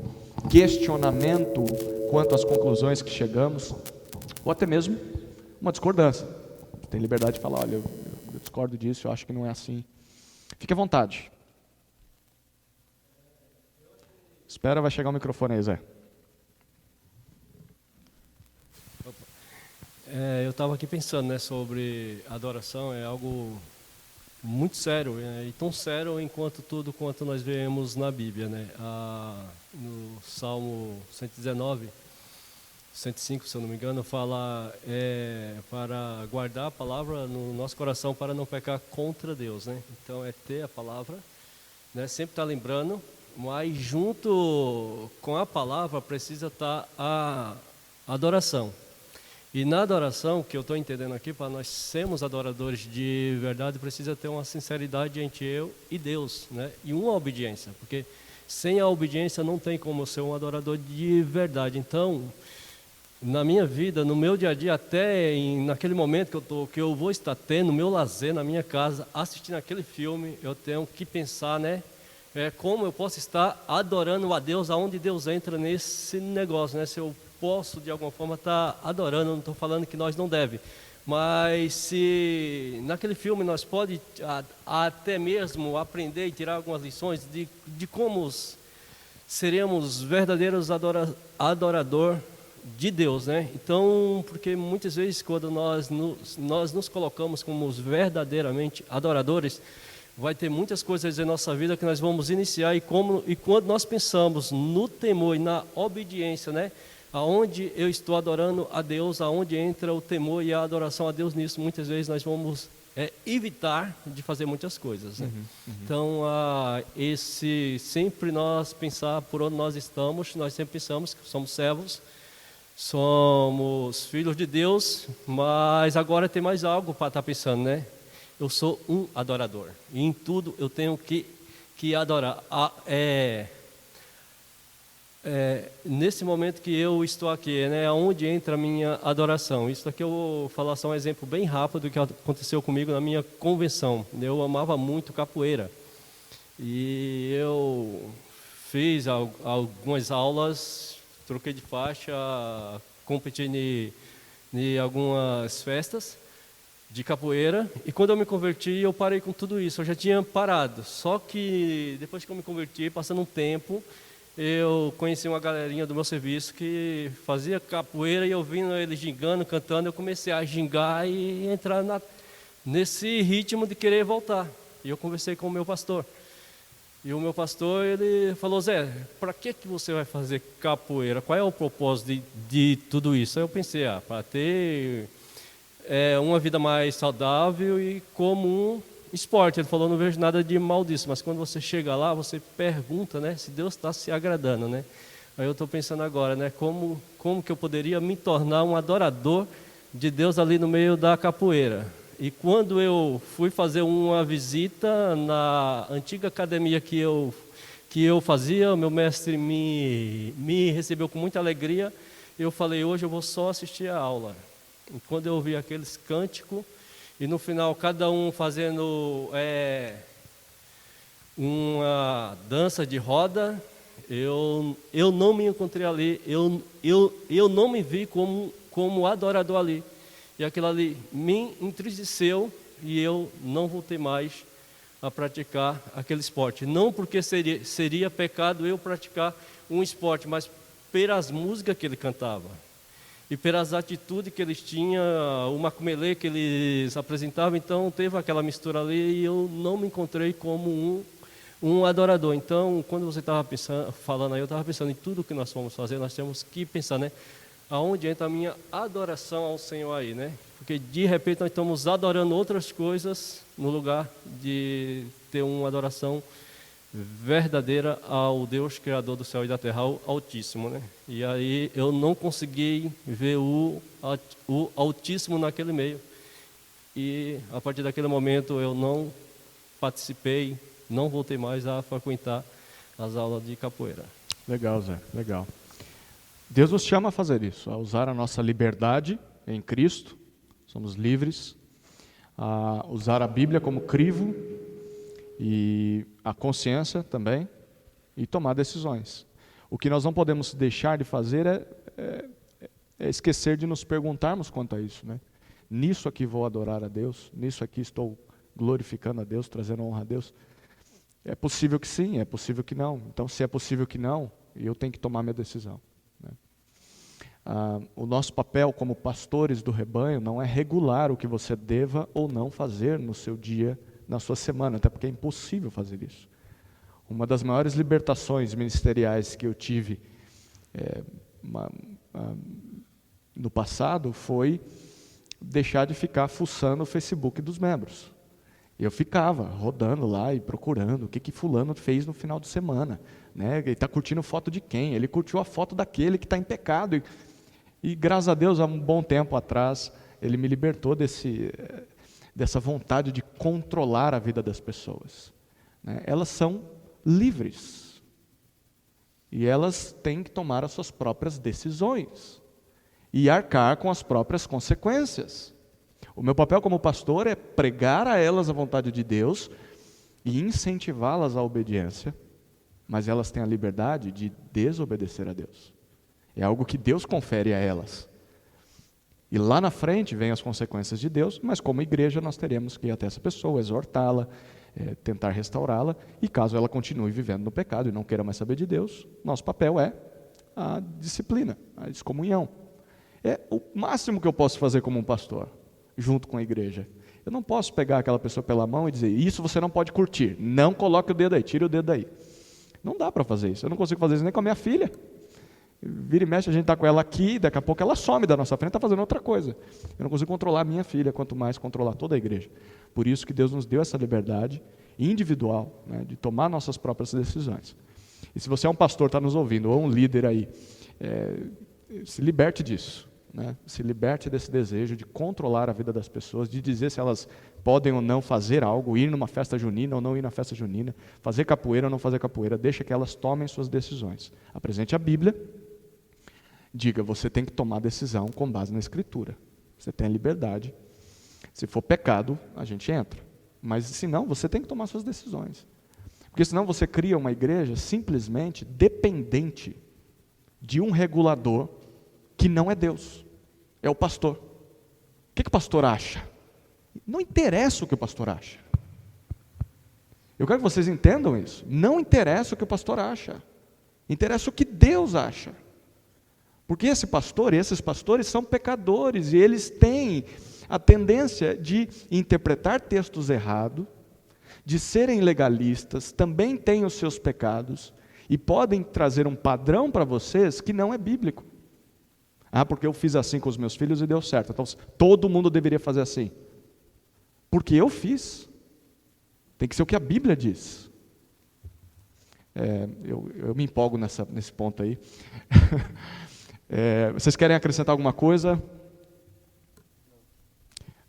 questionamento quanto às conclusões que chegamos, ou até mesmo uma discordância. Tem liberdade de falar, olha, eu discordo disso, eu acho que não é assim. Fique à vontade. Espera, vai chegar o microfone aí, Zé. Eu estava aqui pensando, né, sobre adoração, é algo muito sério, e tão sério quanto nós vemos na Bíblia, né? No Salmo 119, 105, se eu não me engano, fala para guardar a palavra no nosso coração para não pecar contra Deus, né? Então é ter a palavra, né? Sempre estar lembrando, mas junto com a palavra precisa estar a adoração. E na adoração, que eu estou entendendo aqui, para nós sermos adoradores de verdade, precisa ter uma sinceridade entre eu e Deus, né? E uma obediência, porque sem a obediência não tem como ser um adorador de verdade. Então, na minha vida, no meu dia a dia, até naquele momento que eu vou estar tendo, no meu lazer, na minha casa, assistindo aquele filme, eu tenho que pensar, né? Como eu posso estar adorando a Deus, aonde Deus entra nesse negócio, né? Se eu posso, de alguma forma, estar adorando, não estou falando que nós não devemos, mas se naquele filme nós podemos até mesmo aprender e tirar algumas lições de como seremos verdadeiros adorador de Deus, né? Então, porque muitas vezes quando nós nos colocamos como os verdadeiramente adoradores, vai ter muitas coisas em nossa vida que nós vamos iniciar e quando nós pensamos no temor e na obediência, né? aonde eu estou adorando a Deus, aonde entra o temor e a adoração a Deus nisso. Muitas vezes nós vamos evitar de fazer muitas coisas, né? Então, sempre nós pensar por onde nós estamos, nós sempre pensamos que somos servos, somos filhos de Deus, mas agora tem mais algo para estar pensando, né? Eu sou um adorador, e em tudo eu tenho que adorar. Nesse momento que eu estou aqui, né, onde entra a minha adoração. Isso aqui eu vou falar só um exemplo bem rápido do que aconteceu comigo na minha convenção. Eu amava muito capoeira, e eu fiz algumas aulas, troquei de faixa, competi em algumas festas de capoeira, e quando eu me converti, eu parei com tudo isso. Eu já tinha parado, só que depois que eu me converti, passando um tempo, eu conheci uma galerinha do meu serviço que fazia capoeira, e eu vindo eles gingando, cantando, eu comecei a gingar e entrar nesse ritmo de querer voltar. E eu conversei com o meu pastor. E o meu pastor, ele falou: Zé, para que você vai fazer capoeira? Qual é o propósito de tudo isso? Aí eu pensei, para ter uma vida mais saudável e como um esporte. Ele falou: não vejo nada de mal disso, mas quando você chega lá, você pergunta, né, se Deus está se agradando, né? Aí eu estou pensando agora, né, como que eu poderia me tornar um adorador de Deus ali no meio da capoeira. E quando eu fui fazer uma visita na antiga academia que eu fazia, o meu mestre me recebeu com muita alegria. Eu falei: hoje eu vou só assistir a aula. E quando eu vi aqueles cânticos, e no final cada um fazendo uma dança de roda, eu não me encontrei ali, eu não me vi como adorador ali. E aquilo ali me entristeceu, e eu não voltei mais a praticar aquele esporte. Não porque seria pecado eu praticar um esporte, mas pelas músicas que ele cantava e pelas atitudes que eles tinham, o macumelê que eles apresentavam. Então teve aquela mistura ali, e eu não me encontrei como um adorador. Então, quando você estava falando aí, eu estava pensando em tudo que nós vamos fazer. Nós temos que pensar, né, aonde entra a minha adoração ao Senhor aí, né? Porque de repente nós estamos adorando outras coisas no lugar de ter uma adoração verdadeira ao Deus Criador do céu e da terra, ao Altíssimo, né? E aí eu não consegui ver o Altíssimo naquele meio. E a partir daquele momento eu não participei, não voltei mais a frequentar as aulas de capoeira. Legal, Zé, legal. Deus nos chama a fazer isso, a usar a nossa liberdade em Cristo, somos livres, a usar a Bíblia como crivo e a consciência também, e tomar decisões. O que nós não podemos deixar de fazer é esquecer de nos perguntarmos quanto a isso, né? Nisso aqui vou adorar a Deus, nisso aqui estou glorificando a Deus, trazendo honra a Deus. É possível que sim, é possível que não. Então, se é possível que não, eu tenho que tomar minha decisão. O nosso papel como pastores do rebanho não é regular o que você deva ou não fazer no seu dia, na sua semana, até porque é impossível fazer isso. Uma das maiores libertações ministeriais que eu tive no passado foi deixar de ficar fuçando o Facebook dos membros. Eu ficava rodando lá e procurando o que fulano fez no final de semana, né? Ele está curtindo foto de quem? Ele curtiu a foto daquele que está em pecado. E graças a Deus, há um bom tempo atrás, Ele me libertou dessa vontade de controlar a vida das pessoas, né? Elas são livres. E elas têm que tomar as suas próprias decisões e arcar com as próprias consequências. O meu papel como pastor é pregar a elas a vontade de Deus e incentivá-las à obediência, mas elas têm a liberdade de desobedecer a Deus. É algo que Deus confere a elas. E lá na frente vem as consequências de Deus, mas como igreja nós teremos que ir até essa pessoa, exortá-la, tentar restaurá-la, e caso ela continue vivendo no pecado e não queira mais saber de Deus, nosso papel é a disciplina, a excomunhão. É o máximo que eu posso fazer como um pastor, junto com a igreja. Eu não posso pegar aquela pessoa pela mão e dizer: isso você não pode curtir, não coloque o dedo aí, tire o dedo daí. Não dá para fazer isso, eu não consigo fazer isso nem com a minha filha. Vira e mexe, a gente está com ela aqui, daqui a pouco ela some da nossa frente, está fazendo outra coisa. Eu não consigo controlar a minha filha, quanto mais controlar toda a igreja. Por isso que Deus nos deu essa liberdade individual, né, de tomar nossas próprias decisões. E se você é um pastor, está nos ouvindo, ou um líder aí, se liberte disso. Né? Se liberte desse desejo de controlar a vida das pessoas, de dizer se elas podem ou não fazer algo, ir numa festa junina ou não ir na festa junina, fazer capoeira ou não fazer capoeira. Deixa que elas tomem suas decisões. Apresente a Bíblia, diga, você tem que tomar decisão com base na Escritura. Você tem a liberdade. Se for pecado, a gente entra. Mas se não, você tem que tomar suas decisões. Porque senão você cria uma igreja simplesmente dependente de um regulador que não é Deus, é o pastor. O que o pastor acha? Não interessa o que o pastor acha. Eu quero que vocês entendam isso. Não interessa o que o pastor acha. Interessa o que Deus acha. Porque esse pastor, esses pastores são pecadores e eles têm a tendência de interpretar textos errados, de serem legalistas, também têm os seus pecados e podem trazer um padrão para vocês que não é bíblico. Ah, porque eu fiz assim com os meus filhos e deu certo. Então, todo mundo deveria fazer assim. Porque eu fiz. Tem que ser o que a Bíblia diz. Eu me empolgo nesse ponto aí. Vocês querem acrescentar alguma coisa?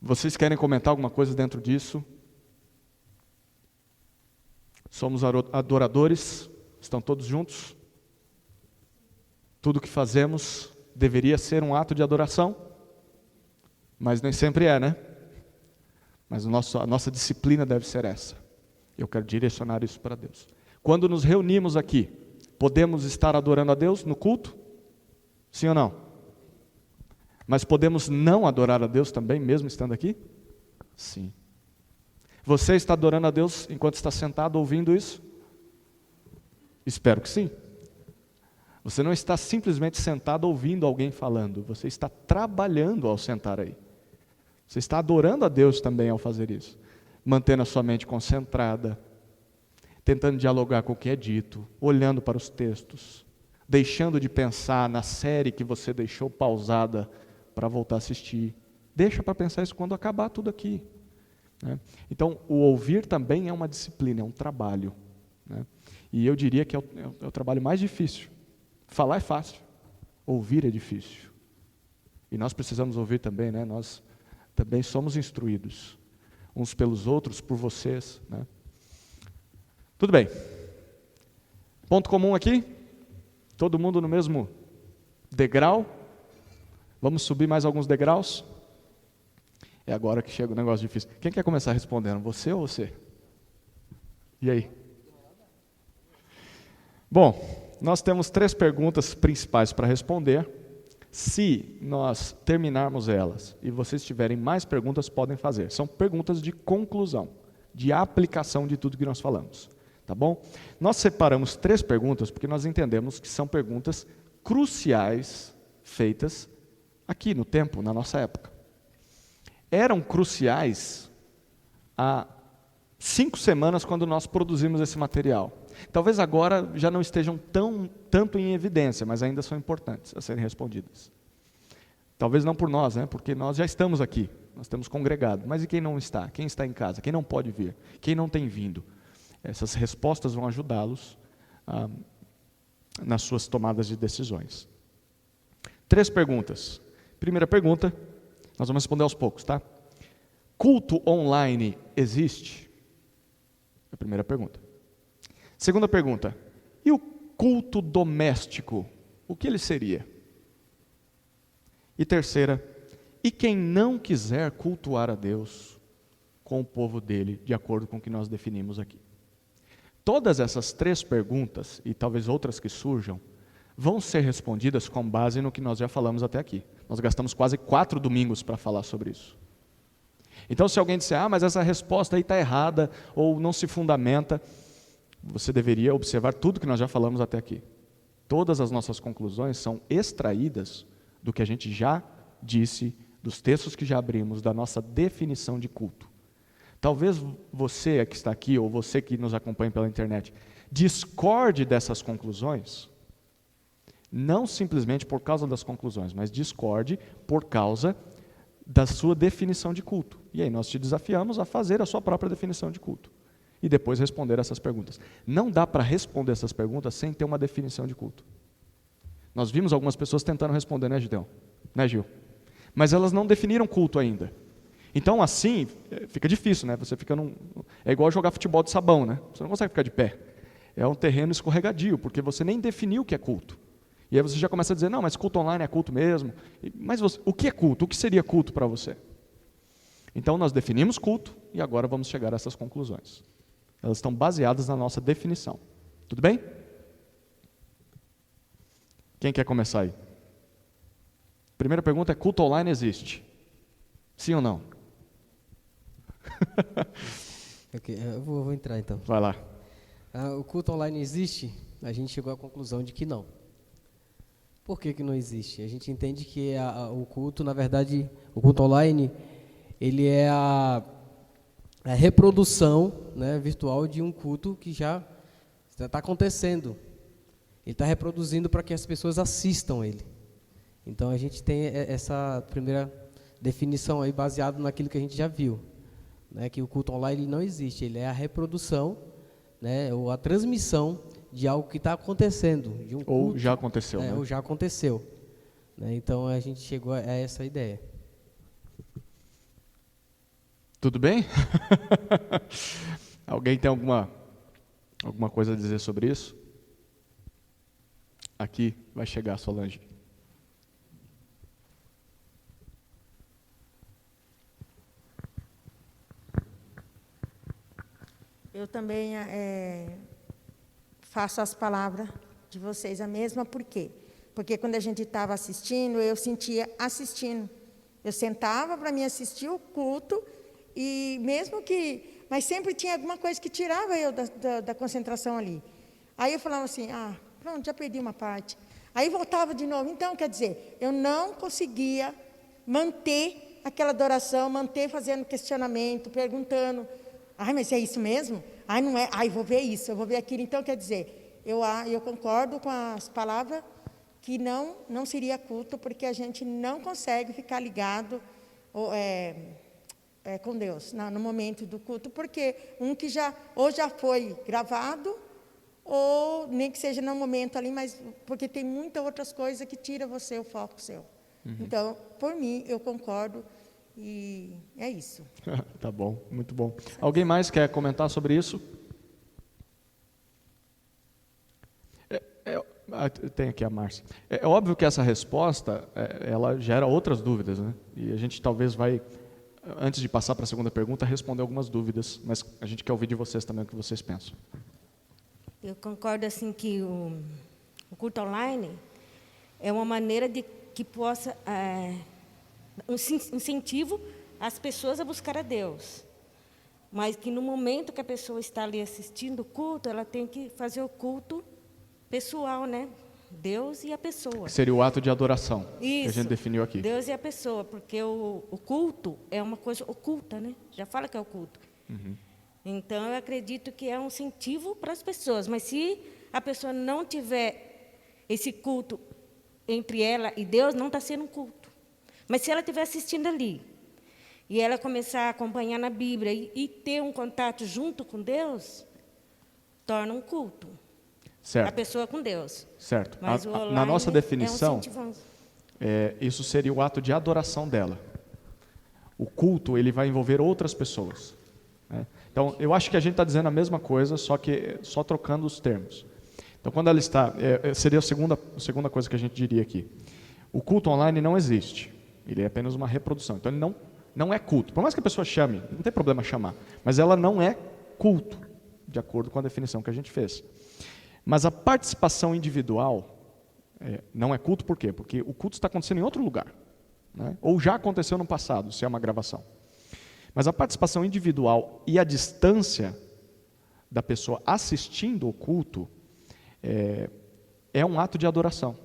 Vocês querem comentar alguma coisa dentro disso? Somos adoradores? Estão todos juntos? Tudo que fazemos deveria ser um ato de adoração, mas nem sempre é, né? Mas a nossa disciplina deve ser essa. Eu quero direcionar isso para Deus. Quando nos reunimos aqui, podemos estar adorando a Deus no culto? Sim ou não? Mas podemos não adorar a Deus também, mesmo estando aqui? Sim. Você está adorando a Deus enquanto está sentado ouvindo isso? Espero que sim. Você não está simplesmente sentado ouvindo alguém falando, você está trabalhando ao sentar aí. Você está adorando a Deus também ao fazer isso. Mantendo a sua mente concentrada, tentando dialogar com o que é dito, olhando para os textos, deixando de pensar na série que você deixou pausada para voltar a assistir. Deixa para pensar isso quando acabar tudo aqui. Né? Então, o ouvir também é uma disciplina, é um trabalho. Né? E eu diria que é o trabalho mais difícil. Falar é fácil, ouvir é difícil. E nós precisamos ouvir também, né? Nós também somos instruídos, uns pelos outros, por vocês. Né? Tudo bem. Ponto comum aqui? Todo mundo no mesmo degrau? Vamos subir mais alguns degraus? É agora que chega o negócio difícil. Quem quer começar respondendo? Você ou você? E aí? Bom, nós temos 3 perguntas principais para responder. Se nós terminarmos elas e vocês tiverem mais perguntas, podem fazer. São perguntas de conclusão, de aplicação de tudo que nós falamos. Tá bom? Nós separamos 3 perguntas porque nós entendemos que são perguntas cruciais feitas aqui no tempo, na nossa época. Eram cruciais há 5 semanas quando nós produzimos esse material. Talvez agora já não estejam tanto em evidência, mas ainda são importantes a serem respondidas. Talvez não por nós, né? Porque nós já estamos aqui, nós temos congregado. Mas e quem não está? Quem está em casa? Quem não pode vir? Quem não tem vindo? Essas respostas vão ajudá-los nas suas tomadas de decisões. 3 perguntas. Primeira pergunta, nós vamos responder aos poucos, tá? Culto online existe? É a primeira pergunta. Segunda pergunta, e o culto doméstico, o que ele seria? E terceira, e quem não quiser cultuar a Deus com o povo dele, de acordo com o que nós definimos aqui? Todas essas 3 perguntas, e talvez outras que surjam, vão ser respondidas com base no que nós já falamos até aqui. Nós gastamos quase 4 domingos para falar sobre isso. Então, se alguém disser, mas essa resposta aí está errada, ou não se fundamenta, você deveria observar tudo que nós já falamos até aqui. Todas as nossas conclusões são extraídas do que a gente já disse, dos textos que já abrimos, da nossa definição de culto. Talvez você que está aqui, ou você que nos acompanha pela internet, discorde dessas conclusões, Não simplesmente por causa das conclusões, mas discorde por causa da sua definição de culto. E aí nós te desafiamos a fazer a sua própria definição de culto. E depois responder essas perguntas. Não dá para responder essas perguntas sem ter uma definição de culto. Nós vimos algumas pessoas tentando responder, né, Gideão? Né, Gil? Mas elas não definiram culto ainda. Então, assim, fica difícil, né? Você fica é igual jogar futebol de sabão, né? Você não consegue ficar de pé. É um terreno escorregadio, porque você nem definiu o que é culto. E aí você já começa a dizer, não, mas culto online é culto mesmo. Mas o que é culto? O que seria culto para você? Então, nós definimos culto e agora vamos chegar a essas conclusões. Elas estão baseadas na nossa definição. Tudo bem? Quem quer começar aí? Primeira pergunta é, culto online existe? Sim ou não? Okay, eu vou entrar então. Vai lá. O culto online existe? A gente chegou à conclusão de que não. Por que não existe? A gente entende que o culto, na verdade, o culto online, ele é a reprodução, né, virtual de um culto que já está acontecendo. Ele está reproduzindo para que as pessoas assistam ele. Então a gente tem essa primeira definição aí baseado naquilo que a gente já viu, né, que o culto online ele não existe, ele é a reprodução, né, ou a transmissão de algo que está acontecendo, de um culto, ou já aconteceu, né? Ou já aconteceu, né? Então a gente chegou a essa ideia. Tudo bem? Alguém tem alguma coisa a dizer sobre isso? Aqui vai chegar a Solange. Eu também faço as palavras de vocês a mesma, por quê? Porque quando a gente estava assistindo, eu sentia assistindo. Eu sentava para mim assistir o culto, e mesmo que... Mas sempre tinha alguma coisa que tirava eu da concentração ali. Aí eu falava assim, pronto, já perdi uma parte. Aí voltava de novo. Então, quer dizer, eu não conseguia manter aquela adoração, manter fazendo questionamento, perguntando... mas é isso mesmo? Não é? Vou ver isso, eu vou ver aquilo. Então, quer dizer, eu concordo com as palavras que não seria culto, porque a gente não consegue ficar ligado com Deus no momento do culto, porque que já foi gravado, ou nem que seja no momento ali, mas porque tem muitas outras coisas que tiram o foco seu. Uhum. Então, por mim, eu concordo. E é isso. Tá bom, muito bom. Alguém mais quer comentar sobre isso? Tem aqui a Márcia. É óbvio que essa resposta, ela gera outras dúvidas, né? E a gente talvez vai, antes de passar para a segunda pergunta, responder algumas dúvidas, mas a gente quer ouvir de vocês também o que vocês pensam. Eu concordo assim que o culto online é uma maneira de que possa... um incentivo às pessoas a buscar a Deus. Mas que no momento que a pessoa está ali assistindo o culto, ela tem que fazer o culto pessoal, né? Deus e a pessoa. Seria o ato de adoração, Isso, que a gente definiu aqui. Deus e a pessoa, porque o culto é uma coisa oculta, né? Já fala que é oculto. Uhum. Então, eu acredito que é um incentivo para as pessoas. Mas se a pessoa não tiver esse culto entre ela e Deus, não está sendo um culto. Mas se ela estiver assistindo ali, e ela começar a acompanhar na Bíblia e ter um contato junto com Deus, torna um culto. Certo. A pessoa com Deus. Certo. Mas Na nossa definição, é isso seria o ato de adoração dela. O culto, ele vai envolver outras pessoas, né? Então, eu acho que a gente está dizendo a mesma coisa, só trocando os termos. Então, quando ela está... seria a segunda coisa que a gente diria aqui. O culto online não existe. Ele é apenas uma reprodução. Então, ele não é culto. Por mais que a pessoa chame, não tem problema chamar. Mas ela não é culto, de acordo com a definição que a gente fez. Mas a participação individual não é culto por quê? Porque o culto está acontecendo em outro lugar, né? Ou já aconteceu no passado, se é uma gravação. Mas a participação individual e a distância da pessoa assistindo o culto é um ato de adoração.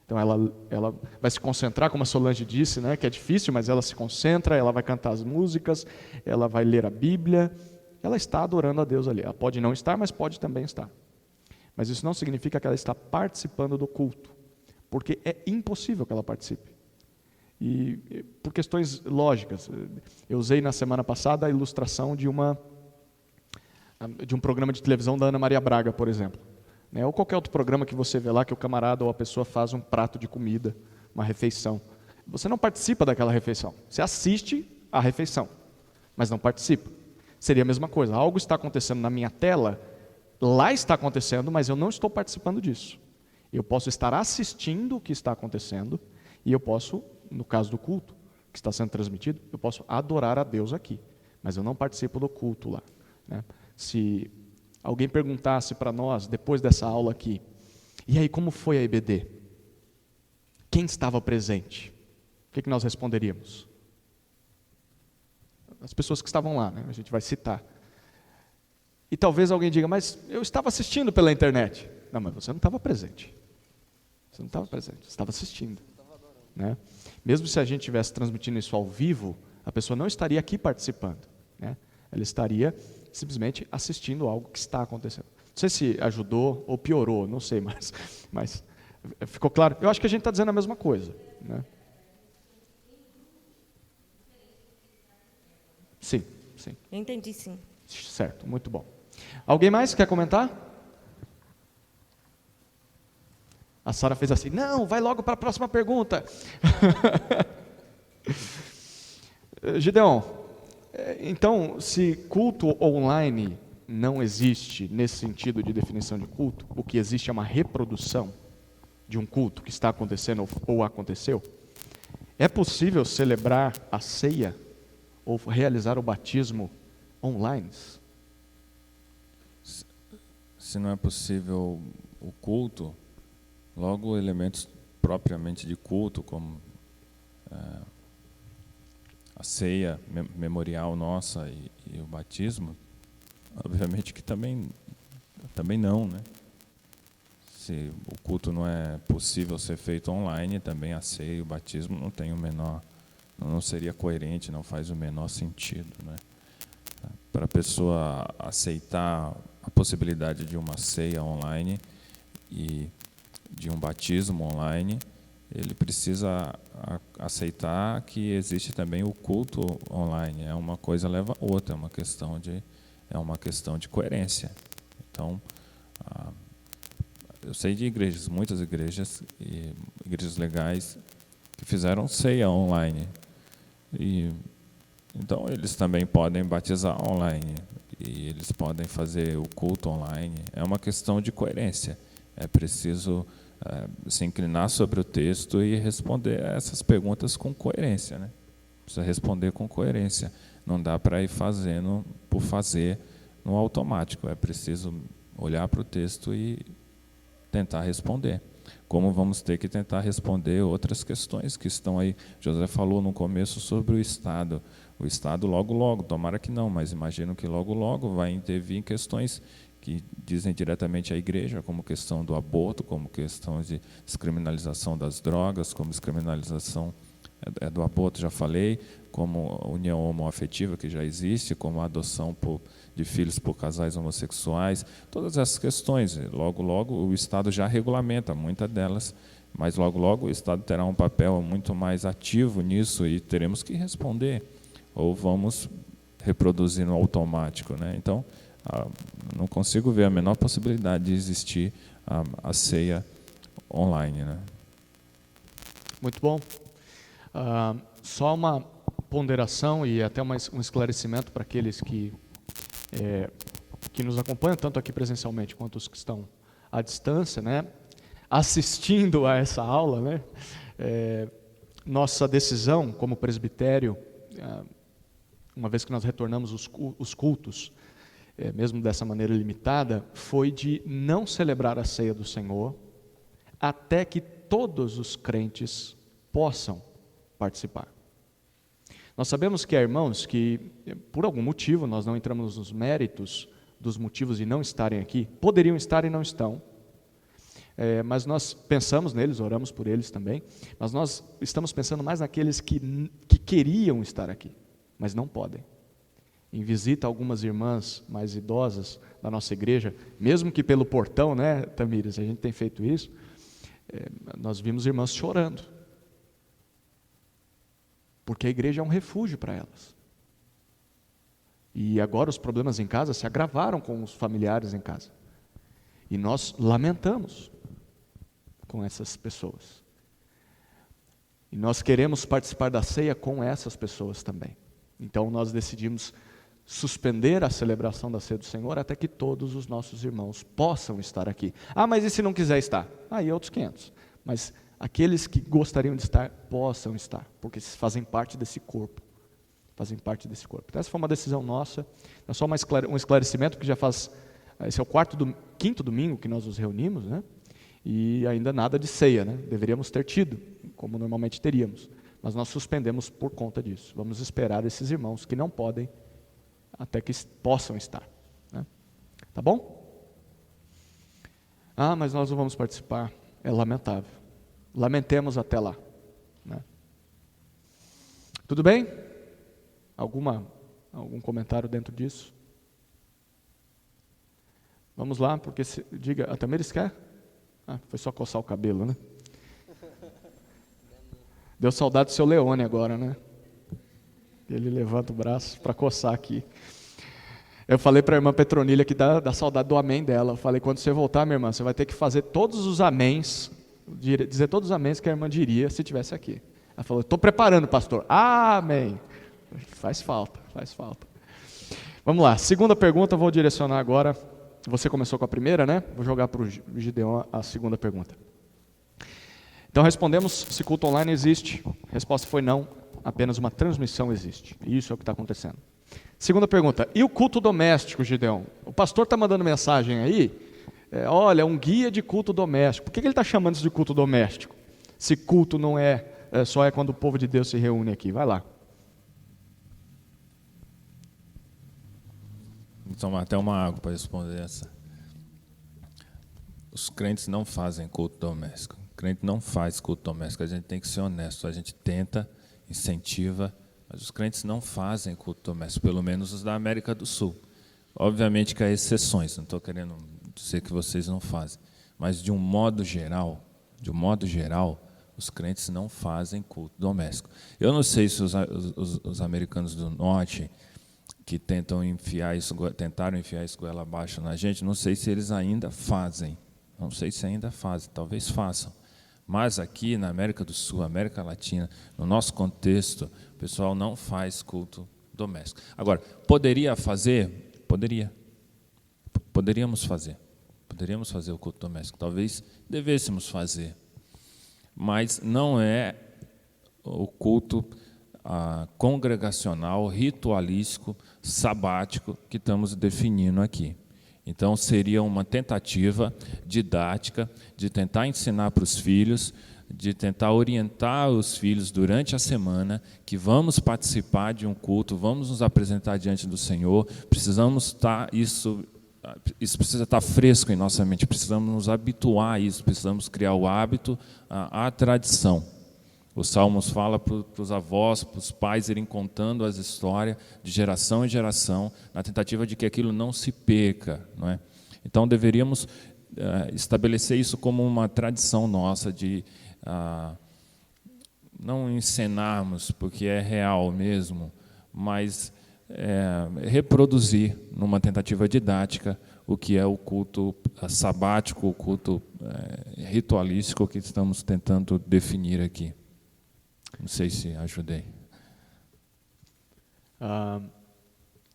Então, ela vai se concentrar, como a Solange disse, né, que é difícil, mas ela se concentra, ela vai cantar as músicas, ela vai ler a Bíblia, ela está adorando a Deus ali. Ela pode não estar, mas pode também estar. Mas isso não significa que ela está participando do culto. porque é impossível que ela participe. E por questões lógicas, eu usei na semana passada a ilustração de um programa de televisão da Ana Maria Braga, por exemplo. Né? Ou qualquer outro programa que você vê lá que o camarada ou a pessoa faz um prato de comida, uma refeição. Você não participa daquela refeição, você assiste à refeição, mas não participa. Seria a mesma coisa, algo está acontecendo na minha tela, lá está acontecendo, mas eu não estou participando disso. Eu posso estar assistindo o que está acontecendo e eu posso, no caso do culto que está sendo transmitido, eu posso adorar a Deus aqui, mas eu não participo do culto lá. Né? Se alguém perguntasse para nós, depois dessa aula aqui, e aí como foi a IBD? Quem estava presente? O que nós responderíamos? As pessoas que estavam lá, né? A gente vai citar. E talvez alguém diga, mas eu estava assistindo pela internet. Não, mas você não estava presente. Você não estava presente, você estava assistindo. Né? Mesmo se a gente estivesse transmitindo isso ao vivo, a pessoa não estaria aqui participando. Né? Ela estaria simplesmente assistindo algo que está acontecendo. Não sei se ajudou ou piorou, não sei, mas ficou claro? Eu acho que a gente está dizendo a mesma coisa. Né? Sim, sim. Eu entendi, sim. Certo, muito bom. Alguém mais quer comentar? A Sara fez assim, não, vai logo para a próxima pergunta. Gideon, então, se culto online não existe nesse sentido de definição de culto, o que existe é uma reprodução de um culto que está acontecendo ou aconteceu, é possível celebrar a ceia ou realizar o batismo online? Se não é possível o culto, logo elementos propriamente de culto, como a ceia memorial nossa e o batismo, obviamente que também não, né? Se o culto não é possível ser feito online, também a ceia e o batismo não seria coerente, não faz o menor sentido, né? Para a pessoa aceitar a possibilidade de uma ceia online e de um batismo online, ele precisa aceitar que existe também o culto online. Uma coisa leva a outra, é uma questão de coerência. Então, eu sei de igrejas, muitas igrejas, e igrejas legais, que fizeram ceia online. Então, eles também podem batizar online, e eles podem fazer o culto online. É uma questão de coerência. É preciso se inclinar sobre o texto e responder a essas perguntas com coerência, né? Precisa responder com coerência. Não dá para ir fazendo por fazer no automático. É preciso olhar para o texto e tentar responder. Como vamos ter que tentar responder outras questões que estão aí. José falou no começo sobre o Estado. O Estado logo, tomara que não, mas imagino que logo vai intervir em questões que dizem diretamente à igreja, como questão do aborto, como questão de descriminalização das drogas, como descriminalização do aborto, já falei, como a união homoafetiva, que já existe, como a adoção de filhos por casais homossexuais, todas essas questões. Logo o Estado já regulamenta muitas delas, mas logo o Estado terá um papel muito mais ativo nisso e teremos que responder, ou vamos reproduzir no automático, né? Então, não consigo ver a menor possibilidade de existir a ceia online, né? Muito bom. Só uma ponderação e até um esclarecimento para aqueles que nos acompanham, tanto aqui presencialmente quanto os que estão à distância, né? Assistindo a essa aula, né? Nossa decisão como presbitério, uma vez que nós retornamos os cultos, mesmo dessa maneira limitada, foi de não celebrar a ceia do Senhor até que todos os crentes possam participar. Nós sabemos que há irmãos que, por algum motivo, nós não entramos nos méritos dos motivos de não estarem aqui, poderiam estar e não estão, mas nós pensamos neles, oramos por eles também, mas nós estamos pensando mais naqueles que queriam estar aqui, mas não podem. Em visita a algumas irmãs mais idosas da nossa igreja, mesmo que pelo portão, né, Tamires, a gente tem feito isso, nós vimos irmãs chorando, porque a igreja é um refúgio para elas. E agora os problemas em casa se agravaram com os familiares em casa. E nós lamentamos com essas pessoas. E nós queremos participar da ceia com essas pessoas também. Então nós decidimos suspender a celebração da ceia do Senhor até que todos os nossos irmãos possam estar aqui. Ah, mas e se não quiser estar? Aí é outros 500. Mas aqueles que gostariam de estar, possam estar, porque fazem parte desse corpo. Fazem parte desse corpo. Então essa foi uma decisão nossa. É só um esclarecimento, que já faz... Esse é o quinto domingo que nós nos reunimos, né? E ainda nada de ceia, né? Deveríamos ter tido, como normalmente teríamos. Mas nós suspendemos por conta disso. Vamos esperar esses irmãos que não podem, até que possam estar, né? Tá bom? Ah, mas nós não vamos participar. É lamentável. Lamentemos até lá, né? Tudo bem? Algum comentário dentro disso? Vamos lá, porque diga, a Tamires quer? Ah, foi só coçar o cabelo, né? Deu saudade do seu Leone agora, né? Ele levanta o braço para coçar aqui. Eu falei para a irmã Petronilha que dá saudade do amém dela. Eu falei, quando você voltar, minha irmã, você vai ter que fazer todos os améns, dizer todos os améns que a irmã diria se estivesse aqui. Ela falou, estou preparando, pastor. Amém. Faz falta. Vamos lá, segunda pergunta, vou direcionar agora. Você começou com a primeira, né? Vou jogar para o Gideon a segunda pergunta. Então respondemos se culto online existe. A resposta foi não, apenas uma transmissão existe. E isso é o que está acontecendo. Segunda pergunta, e o culto doméstico, Gideon? O pastor está mandando mensagem aí, olha, um guia de culto doméstico. Por que ele está chamando isso de culto doméstico? Se culto não só é quando o povo de Deus se reúne aqui. Vai lá. Vou tomar até uma água para responder essa. Os crentes não fazem culto doméstico. O crente não faz culto doméstico. A gente tem que ser honesto. A gente tenta, incentiva, mas os crentes não fazem culto doméstico, pelo menos os da América do Sul. Obviamente que há exceções, não estou querendo dizer que vocês não fazem, mas de um modo geral, os crentes não fazem culto doméstico. Eu não sei se os americanos do norte que tentaram enfiar isso goela abaixo na gente, não sei se eles ainda fazem, talvez façam. Mas aqui na América do Sul, América Latina, no nosso contexto, o pessoal não faz culto doméstico. Agora, poderia fazer? Poderia. Poderíamos fazer o culto doméstico, talvez devêssemos fazer. Mas não é o culto congregacional, ritualístico, sabático que estamos definindo aqui. Então, seria uma tentativa didática de tentar ensinar para os filhos, de tentar orientar os filhos durante a semana, que vamos participar de um culto, vamos nos apresentar diante do Senhor, precisamos estar, isso precisa estar fresco em nossa mente, precisamos nos habituar a isso, precisamos criar o hábito, a tradição. Os Salmos falam para os avós, para os pais irem contando as histórias de geração em geração, na tentativa de que aquilo não se perca, não é? Então, deveríamos estabelecer isso como uma tradição nossa de não encenarmos, porque é real mesmo, mas reproduzir numa tentativa didática o que é o culto sabático, o culto ritualístico que estamos tentando definir aqui. Não sei se ajudei.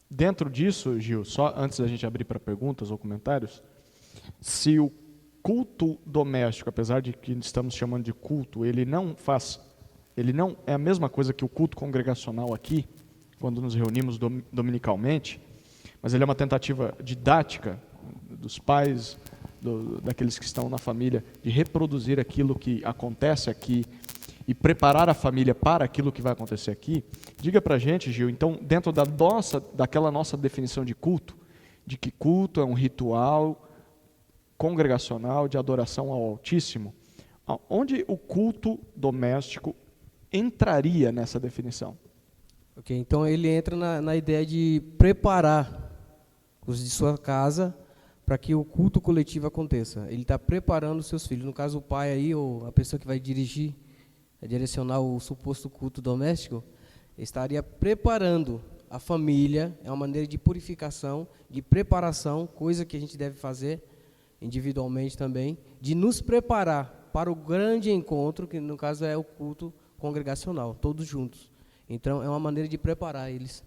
Dentro disso, Gil, só antes da gente abrir para perguntas ou comentários, se o culto doméstico, apesar de que estamos chamando de culto, ele não é a mesma coisa que o culto congregacional aqui, quando nos reunimos dominicalmente, mas ele é uma tentativa didática dos pais, daqueles que estão na família, de reproduzir aquilo que acontece aqui e preparar a família para aquilo que vai acontecer aqui. Diga para a gente, Gil, então, dentro daquela nossa definição de culto, de que culto é um ritual congregacional de adoração ao Altíssimo, onde o culto doméstico entraria nessa definição? Ok, então ele entra na ideia de preparar os de sua casa para que o culto coletivo aconteça. Ele está preparando os seus filhos. No caso, o pai aí, ou a pessoa que vai direcionar o suposto culto doméstico, estaria preparando a família. É uma maneira de purificação, de preparação, coisa que a gente deve fazer individualmente também, de nos preparar para o grande encontro, que no caso é o culto congregacional, todos juntos. Então, é uma maneira de preparar eles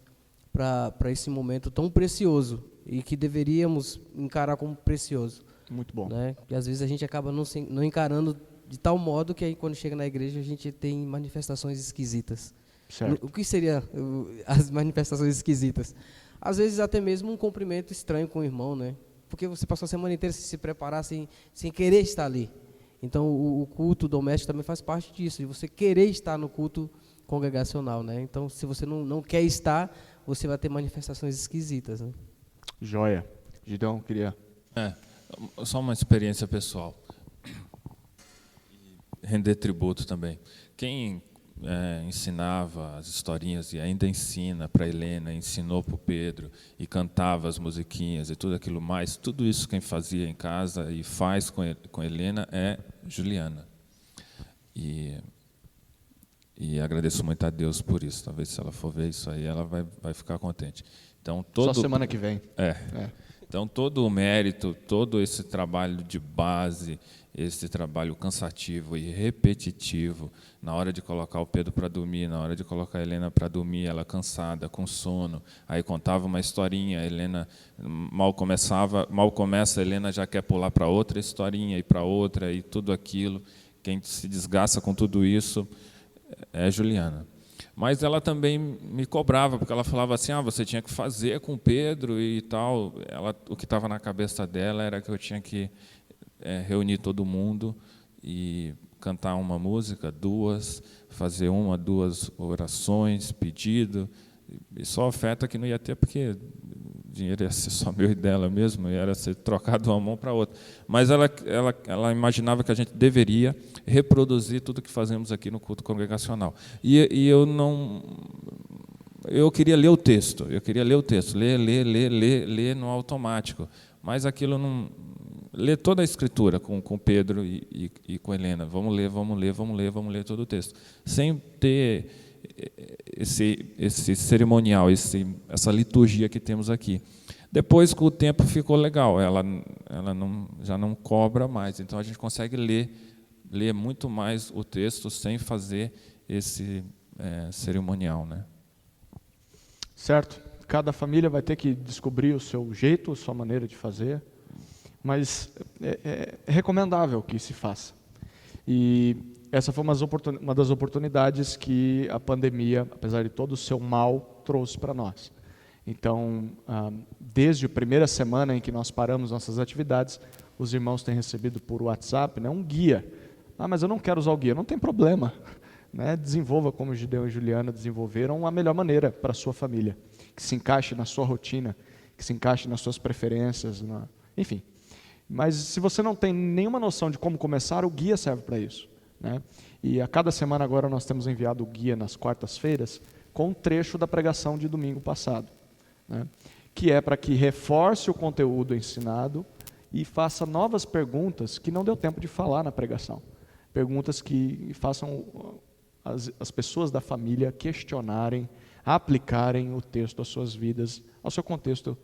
para esse momento tão precioso e que deveríamos encarar como precioso. Muito bom. Né? E às vezes a gente acaba não encarando de tal modo que aí quando chega na igreja a gente tem manifestações esquisitas. Certo. O que seria as manifestações esquisitas? Às vezes até mesmo um cumprimento estranho com o irmão, né? Porque você passou a semana inteira sem se preparar, sem querer estar ali. Então o culto doméstico também faz parte disso, de você querer estar no culto congregacional, né? Então se você não quer estar, você vai ter manifestações esquisitas, né? Joia. Gideão, queria... Só uma experiência pessoal. E render tributo também. Quem ensinava as historinhas e ainda ensina para Helena, ensinou para o Pedro e cantava as musiquinhas e tudo aquilo mais, tudo isso quem fazia em casa e faz com Helena é Juliana. E agradeço muito a Deus por isso. Talvez se ela for ver isso aí, ela vai ficar contente. Então, Só semana que vem. Então, todo o mérito, todo esse trabalho de base, esse trabalho cansativo e repetitivo, na hora de colocar o Pedro para dormir, na hora de colocar a Helena para dormir, ela cansada, com sono, aí contava uma historinha, a Helena mal começa, a Helena já quer pular para outra historinha e para outra, e tudo aquilo. Quem se desgasta com tudo isso é a Juliana. Mas ela também me cobrava, porque ela falava assim, você tinha que fazer com o Pedro e tal. O que estava na cabeça dela era que eu tinha que reunir todo mundo e cantar uma música, duas, fazer duas orações, pedido, e só oferta que não ia ter, porque o dinheiro ia ser só meu e dela mesmo, ia ser trocado de uma mão para outra. Mas ela imaginava que a gente deveria reproduzir tudo que fazemos aqui no culto congregacional. E eu queria ler o texto, ler no automático, mas aquilo não... Ler toda a escritura com Pedro e com Helena, vamos ler todo o texto, sem ter esse cerimonial, essa liturgia que temos aqui. Depois, com o tempo, ficou legal, ela já não cobra mais, então a gente consegue ler muito mais o texto sem fazer esse cerimonial, né? Certo. Cada família vai ter que descobrir o seu jeito, a sua maneira de fazer, mas é recomendável que se faça. E essa foi uma das oportunidades que a pandemia, apesar de todo o seu mal, trouxe para nós. Então, desde a primeira semana em que nós paramos nossas atividades, os irmãos têm recebido por WhatsApp, né, um guia. Mas eu não quero usar o guia. Não tem problema. Né? Desenvolva como Gideão e Juliana desenvolveram a melhor maneira para a sua família, que se encaixe na sua rotina, que se encaixe nas suas preferências, enfim. Mas se você não tem nenhuma noção de como começar, o guia serve para isso. Né? E a cada semana agora nós temos enviado o guia nas quartas-feiras com um trecho da pregação de domingo passado, né? Que é para que reforce o conteúdo ensinado e faça novas perguntas que não deu tempo de falar na pregação. Perguntas que façam as pessoas da família questionarem, aplicarem o texto às suas vidas, ao seu contexto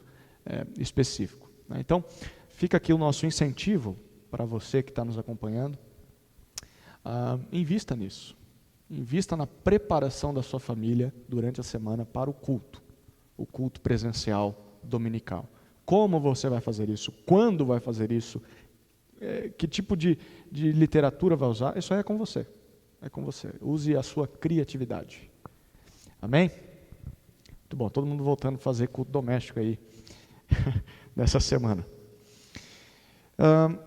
específico. Né? Então, fica aqui o nosso incentivo para você que está nos acompanhando. Invista nisso. Invista na preparação da sua família durante a semana para o culto presencial dominical. Como você vai fazer isso? Quando vai fazer isso? Que tipo de literatura vai usar? Isso aí é com você. É com você. Use a sua criatividade. Amém? Muito bom. Todo mundo voltando a fazer culto doméstico aí nessa semana.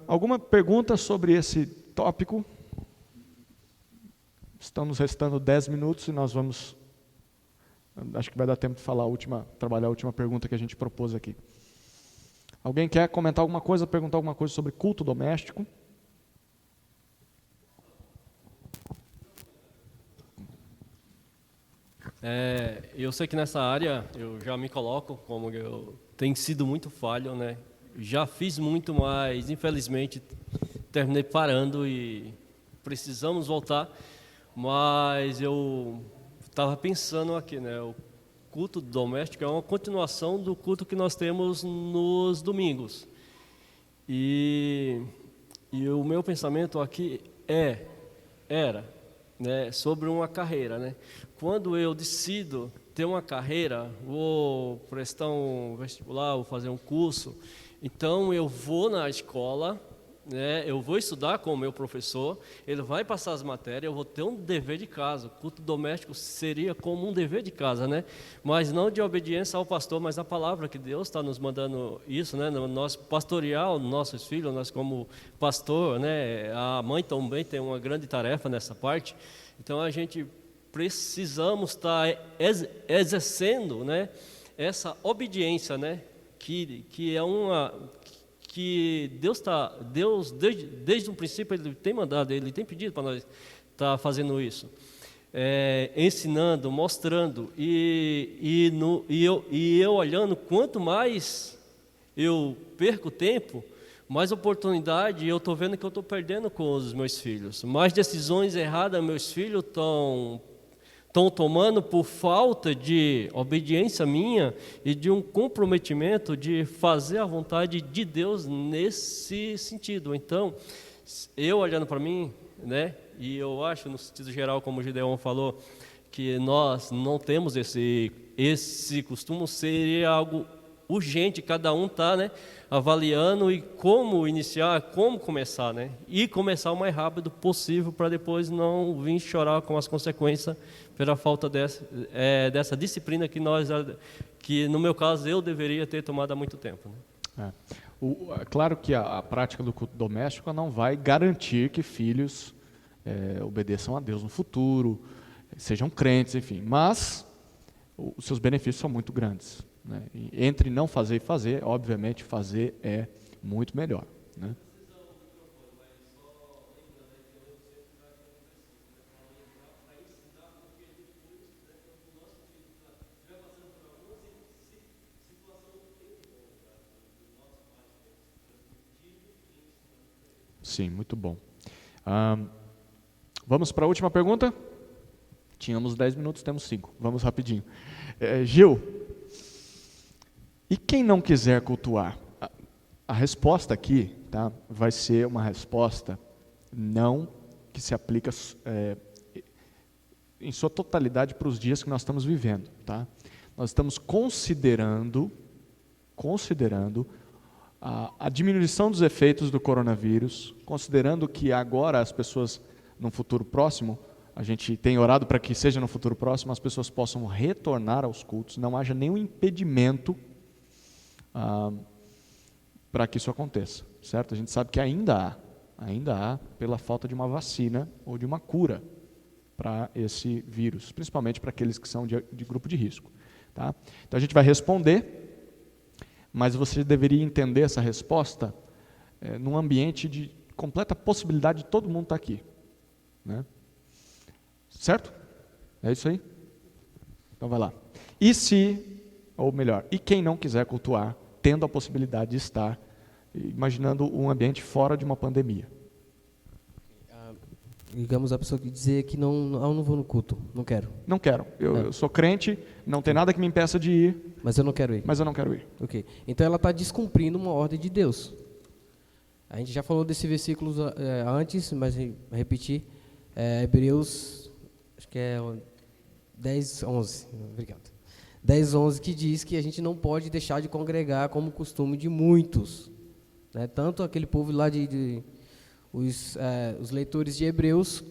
Alguma pergunta sobre esse tópico? Estamos restando 10 minutos e nós vamos... Acho que vai dar tempo de trabalhar a última pergunta que a gente propôs aqui. Alguém quer comentar alguma coisa, perguntar alguma coisa sobre culto doméstico? Eu sei que nessa área eu já me coloco como tem sido muito falho, né? já fiz muito, mas infelizmente terminei parando e precisamos voltar. Mas eu estava pensando aqui, né? O culto doméstico é uma continuação do culto que nós temos nos domingos. E o meu pensamento aqui era, né, sobre uma carreira, né? Quando eu decido ter uma carreira, vou prestar um vestibular, vou fazer um curso, então eu vou na escola, né, eu vou estudar com o meu professor, ele vai passar as matérias, eu vou ter um dever de casa. O culto doméstico seria como um dever de casa, né? Mas não de obediência ao pastor, mas a palavra que Deus está nos mandando isso, né? Nós pastorear os nossos filhos, nós como pastor, né? A mãe também tem uma grande tarefa nessa parte. Então a gente precisamos estar exercendo, né, essa obediência, né? Que é uma que Deus desde o princípio ele tem mandado, ele tem pedido para nós estar fazendo isso, ensinando, mostrando e eu olhando, quanto mais eu perco tempo, mais oportunidade eu estou vendo que eu estou perdendo com os meus filhos, mais decisões erradas meus filhos estão tomando por falta de obediência minha e de um comprometimento de fazer a vontade de Deus nesse sentido. Então, eu olhando para mim, né, e eu acho, no sentido geral, como o Gideon falou, que nós não temos esse costume, seria algo urgente, cada um está, né, avaliando e como iniciar, como começar, né, e começar o mais rápido possível para depois não vir chorar com as consequências pela falta dessa disciplina que no meu caso eu deveria ter tomado há muito tempo, né? Claro que a prática do culto doméstico não vai garantir que filhos obedeçam a Deus no futuro, sejam crentes, enfim, mas os seus benefícios são muito grandes, né? Entre não fazer e fazer, obviamente fazer é muito melhor, né? Sim, muito bom. Vamos para a última pergunta? Tínhamos 10 minutos, temos 5. Vamos rapidinho. Gil, e quem não quiser cultuar? A resposta aqui, tá, vai ser uma resposta não que se aplica em sua totalidade para os dias que nós estamos vivendo. Tá? Nós estamos considerando a diminuição dos efeitos do coronavírus, considerando que agora as pessoas, num futuro próximo, a gente tem orado para que seja no futuro próximo, as pessoas possam retornar aos cultos, não haja nenhum impedimento para que isso aconteça, certo? A gente sabe que ainda há, pela falta de uma vacina ou de uma cura para esse vírus, principalmente para aqueles que são de grupo de risco. Tá? Então a gente vai responder, mas você deveria entender essa resposta num ambiente de completa possibilidade de todo mundo estar aqui, né? Certo? É isso aí? Então vai lá. E quem não quiser cultuar, tendo a possibilidade de estar, imaginando um ambiente fora de uma pandemia? Digamos, a pessoa que dizer que eu não vou no culto, não quero. Não quero. Eu sou crente, não tem nada que me impeça de ir. Mas eu não quero ir. Ok. Então ela está descumprindo uma ordem de Deus. A gente já falou desse versículo antes, mas repetir. Hebreus, acho que é 10, 11. Obrigado. 10, 11, que diz que a gente não pode deixar de congregar como costume de muitos. Né? Tanto aquele povo lá os leitores de Hebreus,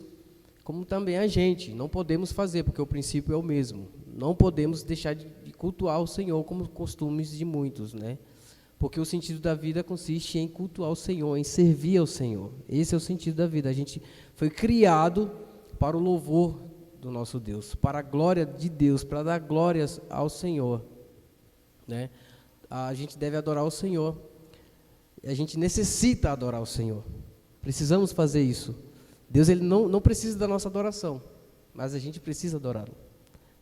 como também a gente. Não podemos fazer, porque o princípio é o mesmo. Não podemos deixar de cultuar o Senhor como costumes de muitos, né? Porque o sentido da vida consiste em cultuar o Senhor, em servir ao Senhor. Esse é o sentido da vida. A gente foi criado para o louvor do nosso Deus, para a glória de Deus, para dar glórias ao Senhor, né? A gente deve adorar o Senhor. A gente necessita adorar o Senhor. Precisamos fazer isso. Deus ele não precisa da nossa adoração, mas a gente precisa adorá-lo.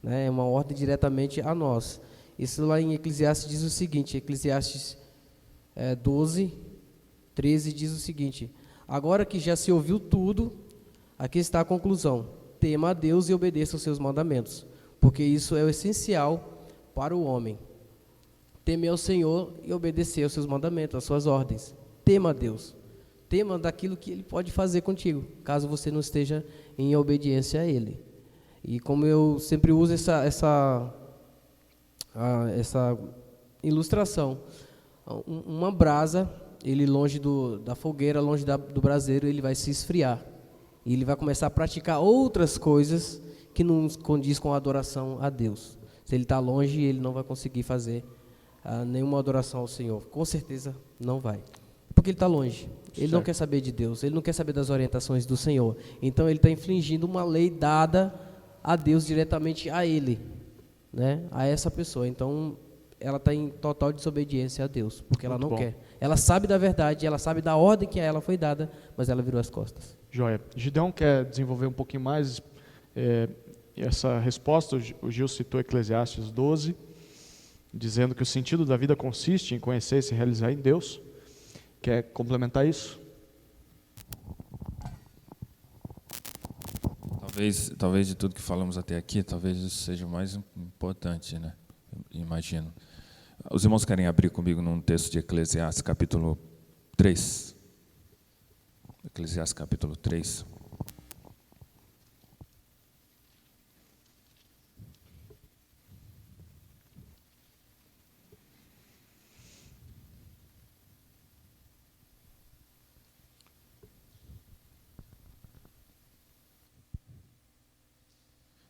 Né? É uma ordem diretamente a nós. Isso lá em Eclesiastes diz o seguinte, Eclesiastes 12, 13 diz o seguinte: agora que já se ouviu tudo, aqui está a conclusão: tema a Deus e obedeça aos seus mandamentos, porque isso é o essencial para o homem. Temer ao Senhor e obedecer aos seus mandamentos, às suas ordens. Tema a Deus. Tema daquilo que Ele pode fazer contigo, caso você não esteja em obediência a Ele. E como eu sempre uso essa ilustração, uma brasa, ele longe da fogueira, longe do braseiro, ele vai se esfriar. E ele vai começar a praticar outras coisas que não condiz com a adoração a Deus. Se ele está longe, ele não vai conseguir fazer nenhuma adoração ao Senhor. Com certeza não vai. Porque ele está longe. Ele não quer saber de Deus. Ele não quer saber das orientações do Senhor. Então ele está infringindo uma lei dada a Deus diretamente a ele, né? A essa pessoa. Então ela está em total desobediência a Deus, porque ela não quer. Ela sabe da verdade, ela sabe da ordem que a ela foi dada, mas ela virou as costas. Joia. Gideão quer desenvolver um pouquinho mais essa resposta. O Gil citou Eclesiastes 12, dizendo que o sentido da vida consiste em conhecer e se realizar em Deus. Quer complementar isso? Talvez de tudo que falamos até aqui, talvez isso seja o mais importante, né? Imagino. Os irmãos querem abrir comigo num texto de Eclesiastes, capítulo 3. Eclesiastes, capítulo 3.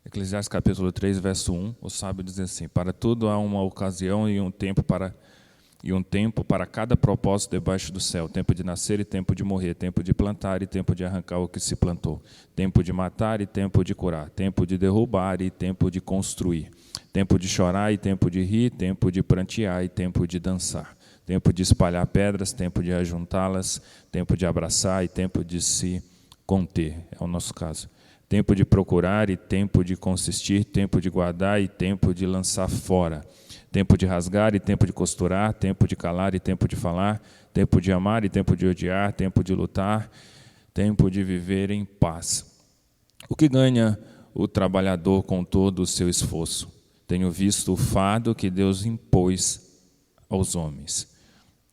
Eclesiastes capítulo 3, verso 1, o sábio diz assim: para tudo há uma ocasião e um tempo para cada propósito debaixo do céu, tempo de nascer e tempo de morrer, tempo de plantar e tempo de arrancar o que se plantou, tempo de matar e tempo de curar, tempo de derrubar e tempo de construir, tempo de chorar e tempo de rir, tempo de prantear e tempo de dançar, tempo de espalhar pedras, tempo de ajuntá-las, tempo de abraçar e tempo de se conter, é o nosso caso. Tempo de procurar e tempo de consistir, tempo de guardar e tempo de lançar fora, tempo de rasgar e tempo de costurar, tempo de calar e tempo de falar, tempo de amar e tempo de odiar, tempo de lutar, tempo de viver em paz. O que ganha o trabalhador com todo o seu esforço? Tenho visto o fardo que Deus impôs aos homens.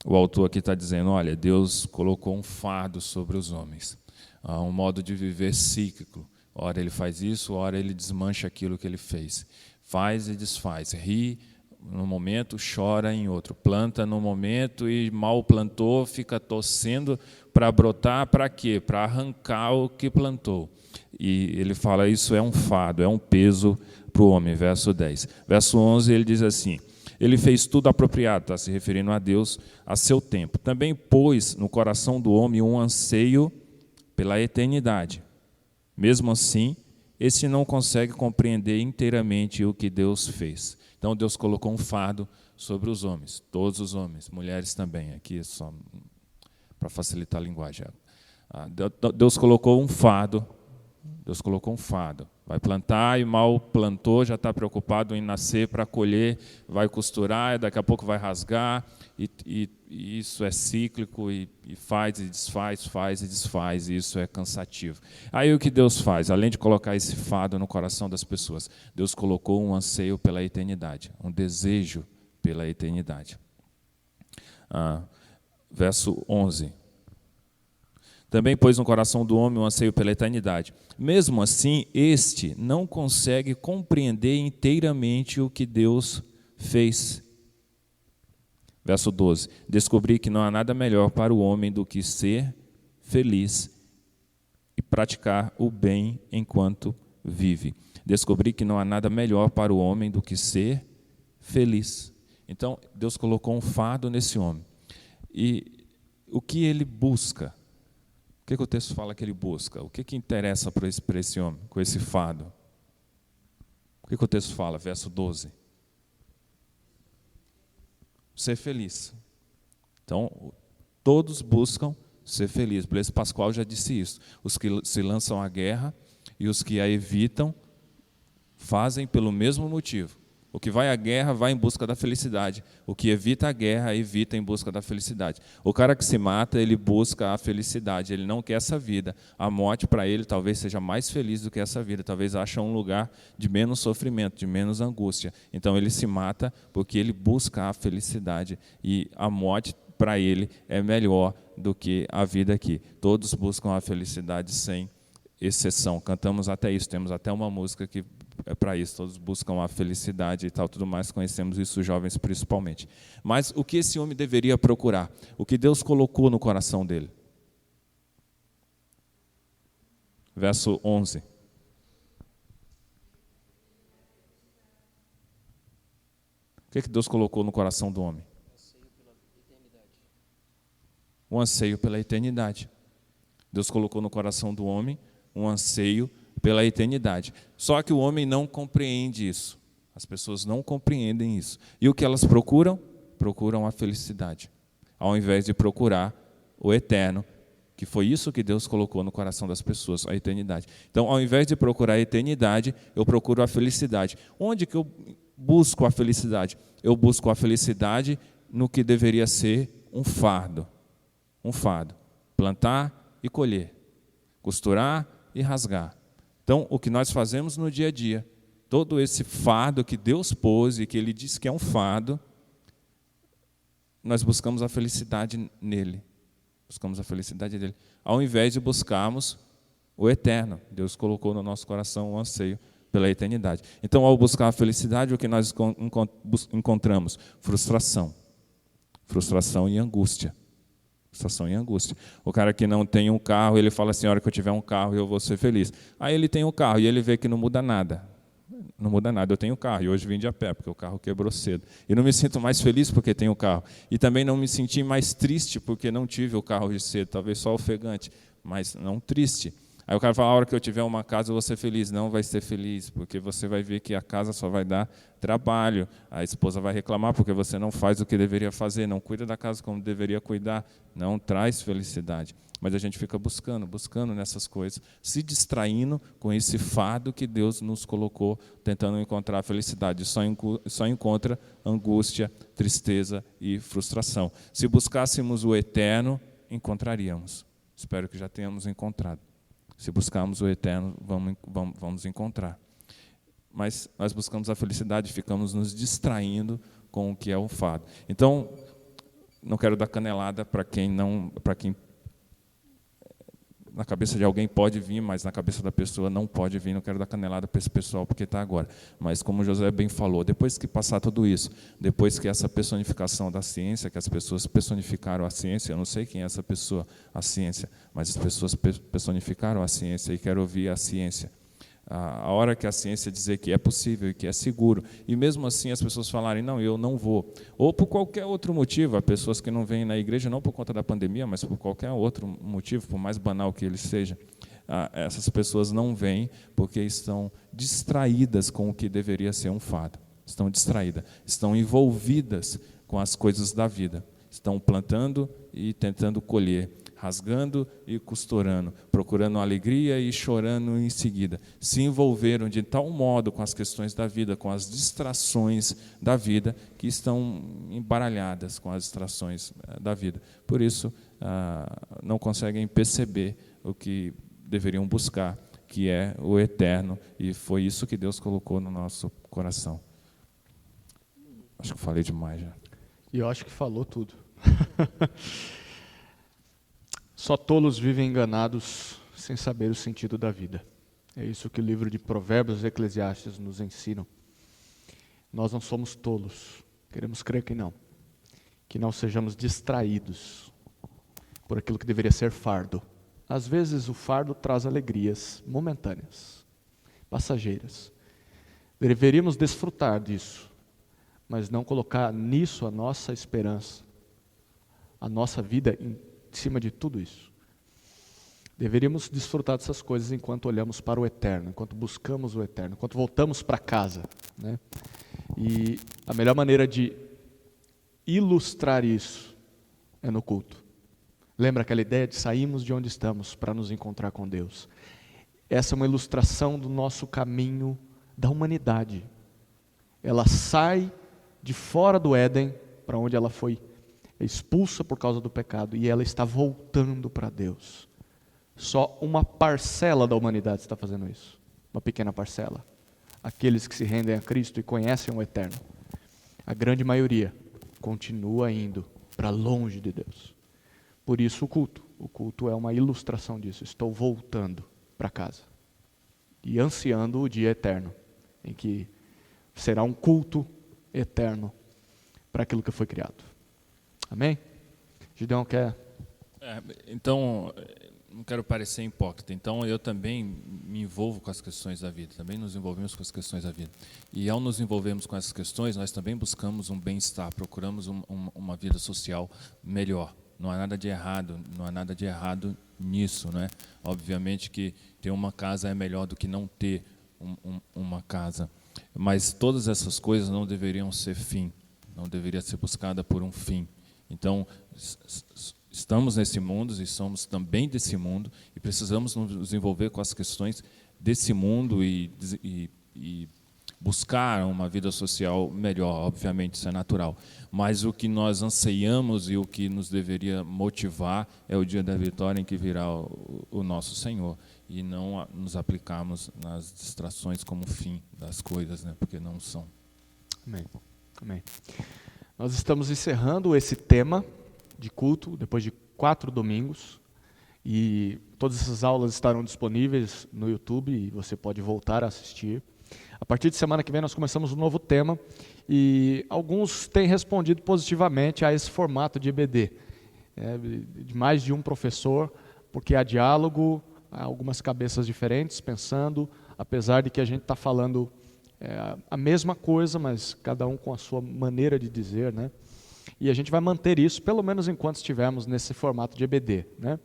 O autor aqui está dizendo, olha, Deus colocou um fardo sobre os homens, um modo de viver cíclico. Ora ele faz isso, ora ele desmancha aquilo que ele fez. Faz e desfaz, ri num momento, chora em outro. Planta num momento e mal plantou, fica torcendo para brotar, para quê? Para arrancar o que plantou. E ele fala, isso é um fardo, é um peso para o homem, verso 10. Verso 11 ele diz assim, ele fez tudo apropriado, está se referindo a Deus, a seu tempo. Também pôs no coração do homem um anseio pela eternidade. Mesmo assim, esse não consegue compreender inteiramente o que Deus fez. Então, Deus colocou um fardo sobre os homens, todos os homens, mulheres também, aqui só para facilitar a linguagem. Deus colocou um fardo, vai plantar e mal plantou, já está preocupado em nascer para colher, vai costurar, daqui a pouco vai rasgar, e isso é cíclico, e faz e desfaz, e isso é cansativo. Aí o que Deus faz? Além de colocar esse fardo no coração das pessoas, Deus colocou um anseio pela eternidade, um desejo pela eternidade. Verso 11. Também pôs no coração do homem um anseio pela eternidade. Mesmo assim, este não consegue compreender inteiramente o que Deus fez. Verso 12. Descobri que não há nada melhor para o homem do que ser feliz e praticar o bem enquanto vive. Descobri que não há nada melhor para o homem do que ser feliz. Então, Deus colocou um fardo nesse homem. E o que ele busca? O que o texto fala que ele busca? O que interessa para esse homem, com esse fardo? O que o texto fala? Verso 12. Ser feliz. Então, todos buscam ser felizes. Blaise Pascal já disse isso. Os que se lançam à guerra e os que a evitam fazem pelo mesmo motivo, O que vai à guerra, vai em busca da felicidade. O que evita a guerra, evita em busca da felicidade. O cara que se mata, ele busca a felicidade, ele não quer essa vida. A morte, para ele, talvez seja mais feliz do que essa vida. Talvez ache um lugar de menos sofrimento, de menos angústia. Então, ele se mata porque ele busca a felicidade. E a morte, para ele, é melhor do que a vida aqui. Todos buscam a felicidade sem exceção. Cantamos até isso, temos até uma música que é para isso, todos buscam a felicidade e tal, tudo mais, conhecemos isso, os jovens principalmente. Mas o que esse homem deveria procurar? O que Deus colocou no coração dele? Verso 11. O que Deus colocou no coração do homem? Um anseio pela eternidade. Deus colocou no coração do homem um anseio pela eternidade. Só que o homem não compreende isso. As pessoas não compreendem isso. E o que elas procuram? Procuram a felicidade, ao invés de procurar o eterno, que foi isso que Deus colocou no coração das pessoas, a eternidade. Então, ao invés de procurar a eternidade, eu procuro a felicidade. Onde que eu busco a felicidade? Eu busco a felicidade no que deveria ser um fardo. Um fardo. Plantar e colher. Costurar e rasgar. Então, o que nós fazemos no dia a dia, todo esse fardo que Deus pôs e que Ele diz que é um fardo, nós buscamos a felicidade nele. Buscamos a felicidade dele. Ao invés de buscarmos o eterno. Deus colocou no nosso coração um anseio pela eternidade. Então, ao buscar a felicidade, o que nós encontramos? Frustração. Frustração e angústia. Frustração e angústia. O cara que não tem um carro, ele fala assim, a hora que eu tiver um carro, eu vou ser feliz. Aí ele tem um carro e ele vê que não muda nada. Não muda nada, eu tenho carro e hoje vim de a pé, porque o carro quebrou cedo. E não me sinto mais feliz porque tenho carro. E também não me senti mais triste porque não tive o carro de cedo, talvez só ofegante, mas não triste. Aí o cara fala, a hora que eu tiver uma casa eu vou ser feliz. Não vai ser feliz, porque você vai ver que a casa só vai dar trabalho. A esposa vai reclamar porque você não faz o que deveria fazer, não cuida da casa como deveria cuidar, não traz felicidade. Mas a gente fica buscando nessas coisas, se distraindo com esse fardo que Deus nos colocou, tentando encontrar a felicidade. Só encontra angústia, tristeza e frustração. Se buscássemos o eterno, encontraríamos. Espero que já tenhamos encontrado. Se buscarmos o eterno, vamos encontrar. Mas nós buscamos a felicidade, ficamos nos distraindo com o que é o fardo. Então, não quero dar canelada para quem na cabeça de alguém pode vir, mas na cabeça da pessoa não pode vir. Não quero dar canelada para esse pessoal, porque está agora. Mas como José bem falou, depois que passar tudo isso, depois que essa personificação da ciência, que as pessoas personificaram a ciência, eu não sei quem é essa pessoa, a ciência, mas as pessoas personificaram a ciência e quero ouvir a ciência. A hora que a ciência dizer que é possível e que é seguro, e mesmo assim as pessoas falarem, não, eu não vou. Ou por qualquer outro motivo, há pessoas que não vêm na igreja, não por conta da pandemia, mas por qualquer outro motivo, por mais banal que ele seja, essas pessoas não vêm porque estão distraídas com o que deveria ser um fardo. Estão distraídas, estão envolvidas com as coisas da vida. Estão plantando e tentando colher, rasgando e costurando, procurando alegria e chorando em seguida. Se envolveram de tal modo com as questões da vida, com as distrações da vida, que estão embaralhadas com as distrações da vida. Por isso, não conseguem perceber o que deveriam buscar, que é o eterno, e foi isso que Deus colocou no nosso coração. Acho que falei demais já. E eu acho que falou tudo. Só tolos vivem enganados sem saber o sentido da vida. É isso que o livro de Provérbios e Eclesiastes nos ensinam. Nós não somos tolos, queremos crer que não sejamos distraídos por aquilo que deveria ser fardo. Às vezes o fardo traz alegrias momentâneas, passageiras. Deveríamos desfrutar disso, mas não colocar nisso a nossa esperança, a nossa vida em cima de tudo isso. Deveríamos desfrutar dessas coisas enquanto olhamos para o eterno, enquanto buscamos o eterno, enquanto voltamos para casa, né? E a melhor maneira de ilustrar isso é no culto. Lembra aquela ideia de sairmos de onde estamos para nos encontrar com Deus? Essa é uma ilustração do nosso caminho da humanidade. Ela sai de fora do Éden, para onde ela foi expulsa por causa do pecado, e ela está voltando para Deus. Só uma parcela da humanidade está fazendo isso, uma pequena parcela. Aqueles que se rendem a Cristo e conhecem o Eterno. A grande maioria continua indo para longe de Deus. Por isso o culto é uma ilustração disso. Estou voltando para casa e ansiando o dia eterno, em que será um culto eterno para aquilo que foi criado. Amém? Gideão quer... Então, não quero parecer hipócrita, então eu também me envolvo com as questões da vida, também nos envolvemos com as questões da vida. E ao nos envolvermos com essas questões, nós também buscamos um bem-estar, procuramos uma vida social melhor. Não há nada de errado, não há nada de errado nisso, né? Obviamente que ter uma casa é melhor do que não ter uma casa. Mas todas essas coisas não deveriam ser fim, não deveria ser buscada por um fim. Então, estamos nesse mundo e somos também desse mundo e precisamos nos envolver com as questões desse mundo e buscar uma vida social melhor, obviamente, isso é natural. Mas o que nós anseiamos e o que nos deveria motivar é o dia da vitória em que virá o nosso Senhor. E não nos aplicarmos nas distrações como fim das coisas, né? Porque não são. Amém. Amém. Nós estamos encerrando esse tema de culto, depois de 4 domingos, e todas essas aulas estarão disponíveis no YouTube e você pode voltar a assistir. A partir de semana que vem nós começamos um novo tema e alguns têm respondido positivamente a esse formato de EBD, de mais de um professor, porque há diálogo, há algumas cabeças diferentes pensando, apesar de que a gente está falando a mesma coisa, mas cada um com a sua maneira de dizer, né? E a gente vai manter isso, pelo menos enquanto estivermos nesse formato de EBD, né?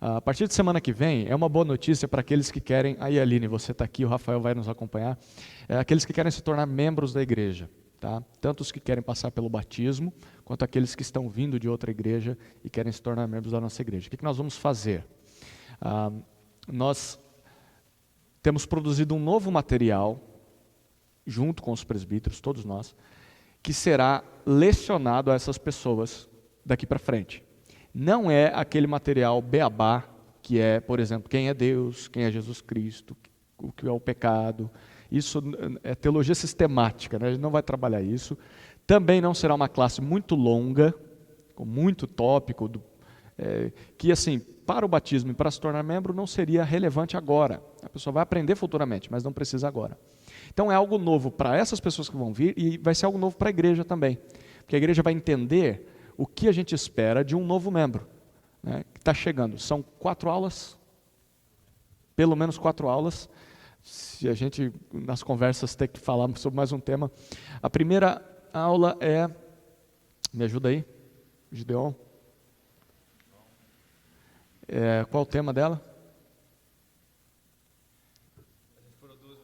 A partir de semana que vem, é uma boa notícia para aqueles que querem... Aí, Aline, você está aqui, o Rafael vai nos acompanhar. Aqueles que querem se tornar membros da igreja, tá? Tanto os que querem passar pelo batismo, quanto aqueles que estão vindo de outra igreja e querem se tornar membros da nossa igreja. O que nós vamos fazer? Nós temos produzido um novo material, junto com os presbíteros, todos nós, que será lecionado a essas pessoas daqui para frente. Não é aquele material beabá, que é, por exemplo, quem é Deus, quem é Jesus Cristo, o que é o pecado. Isso é teologia sistemática, né? A gente não vai trabalhar isso. Também não será uma classe muito longa, com muito tópico, que assim, para o batismo e para se tornar membro não seria relevante agora. A pessoa vai aprender futuramente, mas não precisa agora. Então é algo novo para essas pessoas que vão vir e vai ser algo novo para a igreja também. Porque a igreja vai entender o que a gente espera de um novo membro, né, que está chegando. São 4 aulas, pelo menos 4 aulas. Se a gente, nas conversas, ter que falar sobre mais um tema. A primeira aula é... Me ajuda aí, Gideon. Qual o tema dela? A gente produz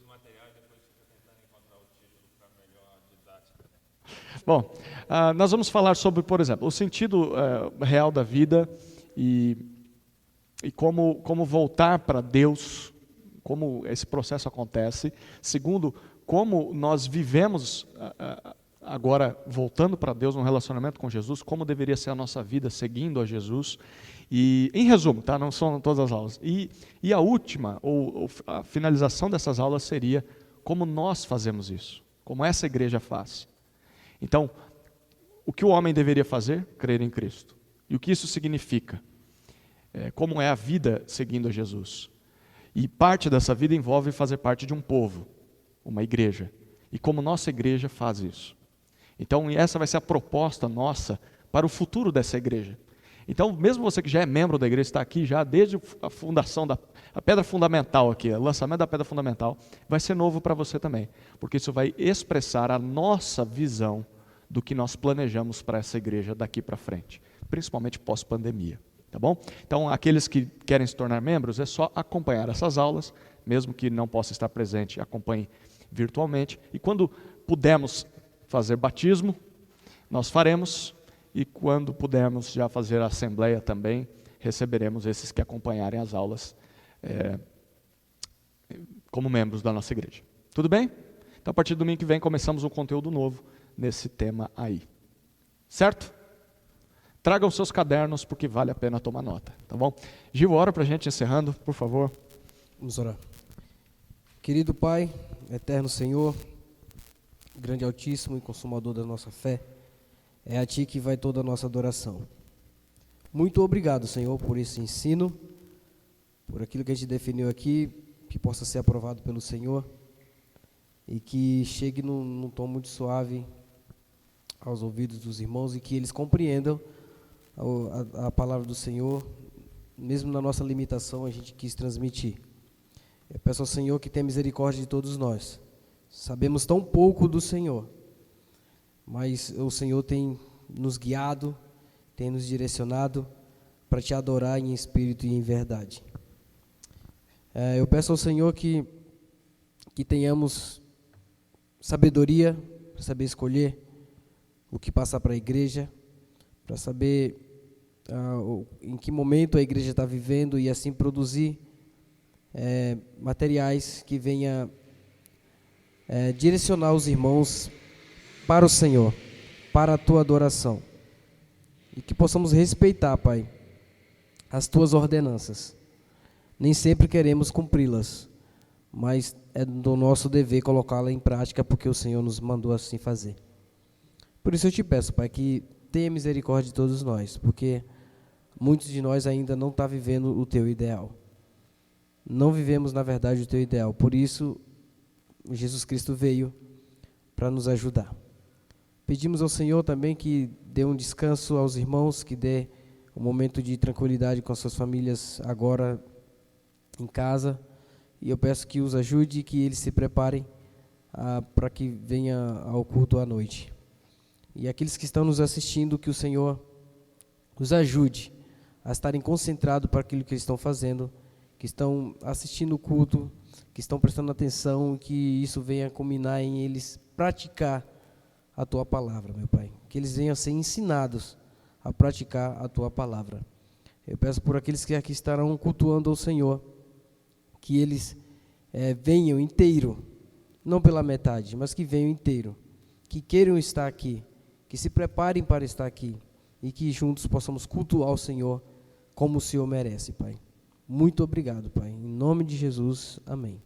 material e depois fica tentando encontrar o título para melhor didática. Bom, nós vamos falar sobre, por exemplo, o sentido real da vida e como voltar para Deus, como esse processo acontece. Segundo, como nós vivemos agora voltando para Deus, um relacionamento com Jesus, como deveria ser a nossa vida seguindo a Jesus. E, em resumo, tá? Não são todas as aulas. E a última, ou a finalização dessas aulas seria como nós fazemos isso, como essa igreja faz. Então, o que o homem deveria fazer? Crer em Cristo. E o que isso significa? Como é a vida seguindo a Jesus. E parte dessa vida envolve fazer parte de um povo, uma igreja. E como nossa igreja faz isso. Então, essa vai ser a proposta nossa para o futuro dessa igreja. Então, mesmo você que já é membro da igreja, está aqui já desde a fundação, a pedra fundamental aqui, o lançamento da pedra fundamental, vai ser novo para você também. Porque isso vai expressar a nossa visão do que nós planejamos para essa igreja daqui para frente. Principalmente pós-pandemia. Tá bom? Então, aqueles que querem se tornar membros, é só acompanhar essas aulas, mesmo que não possa estar presente, acompanhe virtualmente. E quando pudermos fazer batismo, nós faremos. E quando pudermos já fazer a assembleia também, receberemos esses que acompanharem as aulas como membros da nossa igreja. Tudo bem? Então, Então, a partir do domingo que vem, começamos um conteúdo novo nesse tema aí. Certo? Tragam seus cadernos, porque vale a pena tomar nota, tá bom? Gil, ora para a gente encerrando, por favor. Vamos orar. Querido Pai, eterno Senhor, grande Altíssimo e Consumador da nossa fé, é a Ti que vai toda a nossa adoração. Muito obrigado, Senhor, por esse ensino, por aquilo que a gente definiu aqui, que possa ser aprovado pelo Senhor e que chegue num tom muito suave aos ouvidos dos irmãos e que eles compreendam a palavra do Senhor, mesmo na nossa limitação, a gente quis transmitir. Eu peço ao Senhor que tenha misericórdia de todos nós. Sabemos tão pouco do Senhor, mas o Senhor tem nos guiado, tem nos direcionado para Te adorar em espírito e em verdade. Eu peço ao Senhor que tenhamos sabedoria para saber escolher o que passar para a igreja, para saber em que momento a igreja está vivendo e assim produzir materiais que venha direcionar os irmãos para o Senhor, para a Tua adoração. E que possamos respeitar, Pai, as Tuas ordenanças. Nem sempre queremos cumpri-las, mas é do nosso dever colocá-la em prática, porque o Senhor nos mandou assim fazer. Por isso eu Te peço, Pai, que tenha misericórdia de todos nós, porque muitos de nós ainda não estão vivendo o Teu ideal. Não vivemos, na verdade, o Teu ideal. Por isso, Jesus Cristo veio para nos ajudar. Pedimos ao Senhor também que dê um descanso aos irmãos, que dê um momento de tranquilidade com as suas famílias agora em casa. E eu peço que os ajude e que eles se preparem para que venha ao culto à noite. E aqueles que estão nos assistindo, que o Senhor os ajude a estarem concentrados para aquilo que eles estão fazendo, que estão assistindo o culto, que estão prestando atenção, que isso venha culminar em eles praticar a Tua palavra, meu Pai. Que eles venham a ser ensinados a praticar a Tua palavra. Eu peço por aqueles que aqui estarão cultuando ao Senhor, que eles venham inteiro, não pela metade, mas que venham inteiro, que queiram estar aqui, que se preparem para estar aqui e que juntos possamos cultuar o Senhor como o Senhor merece, Pai. Muito obrigado, Pai. Em nome de Jesus, amém.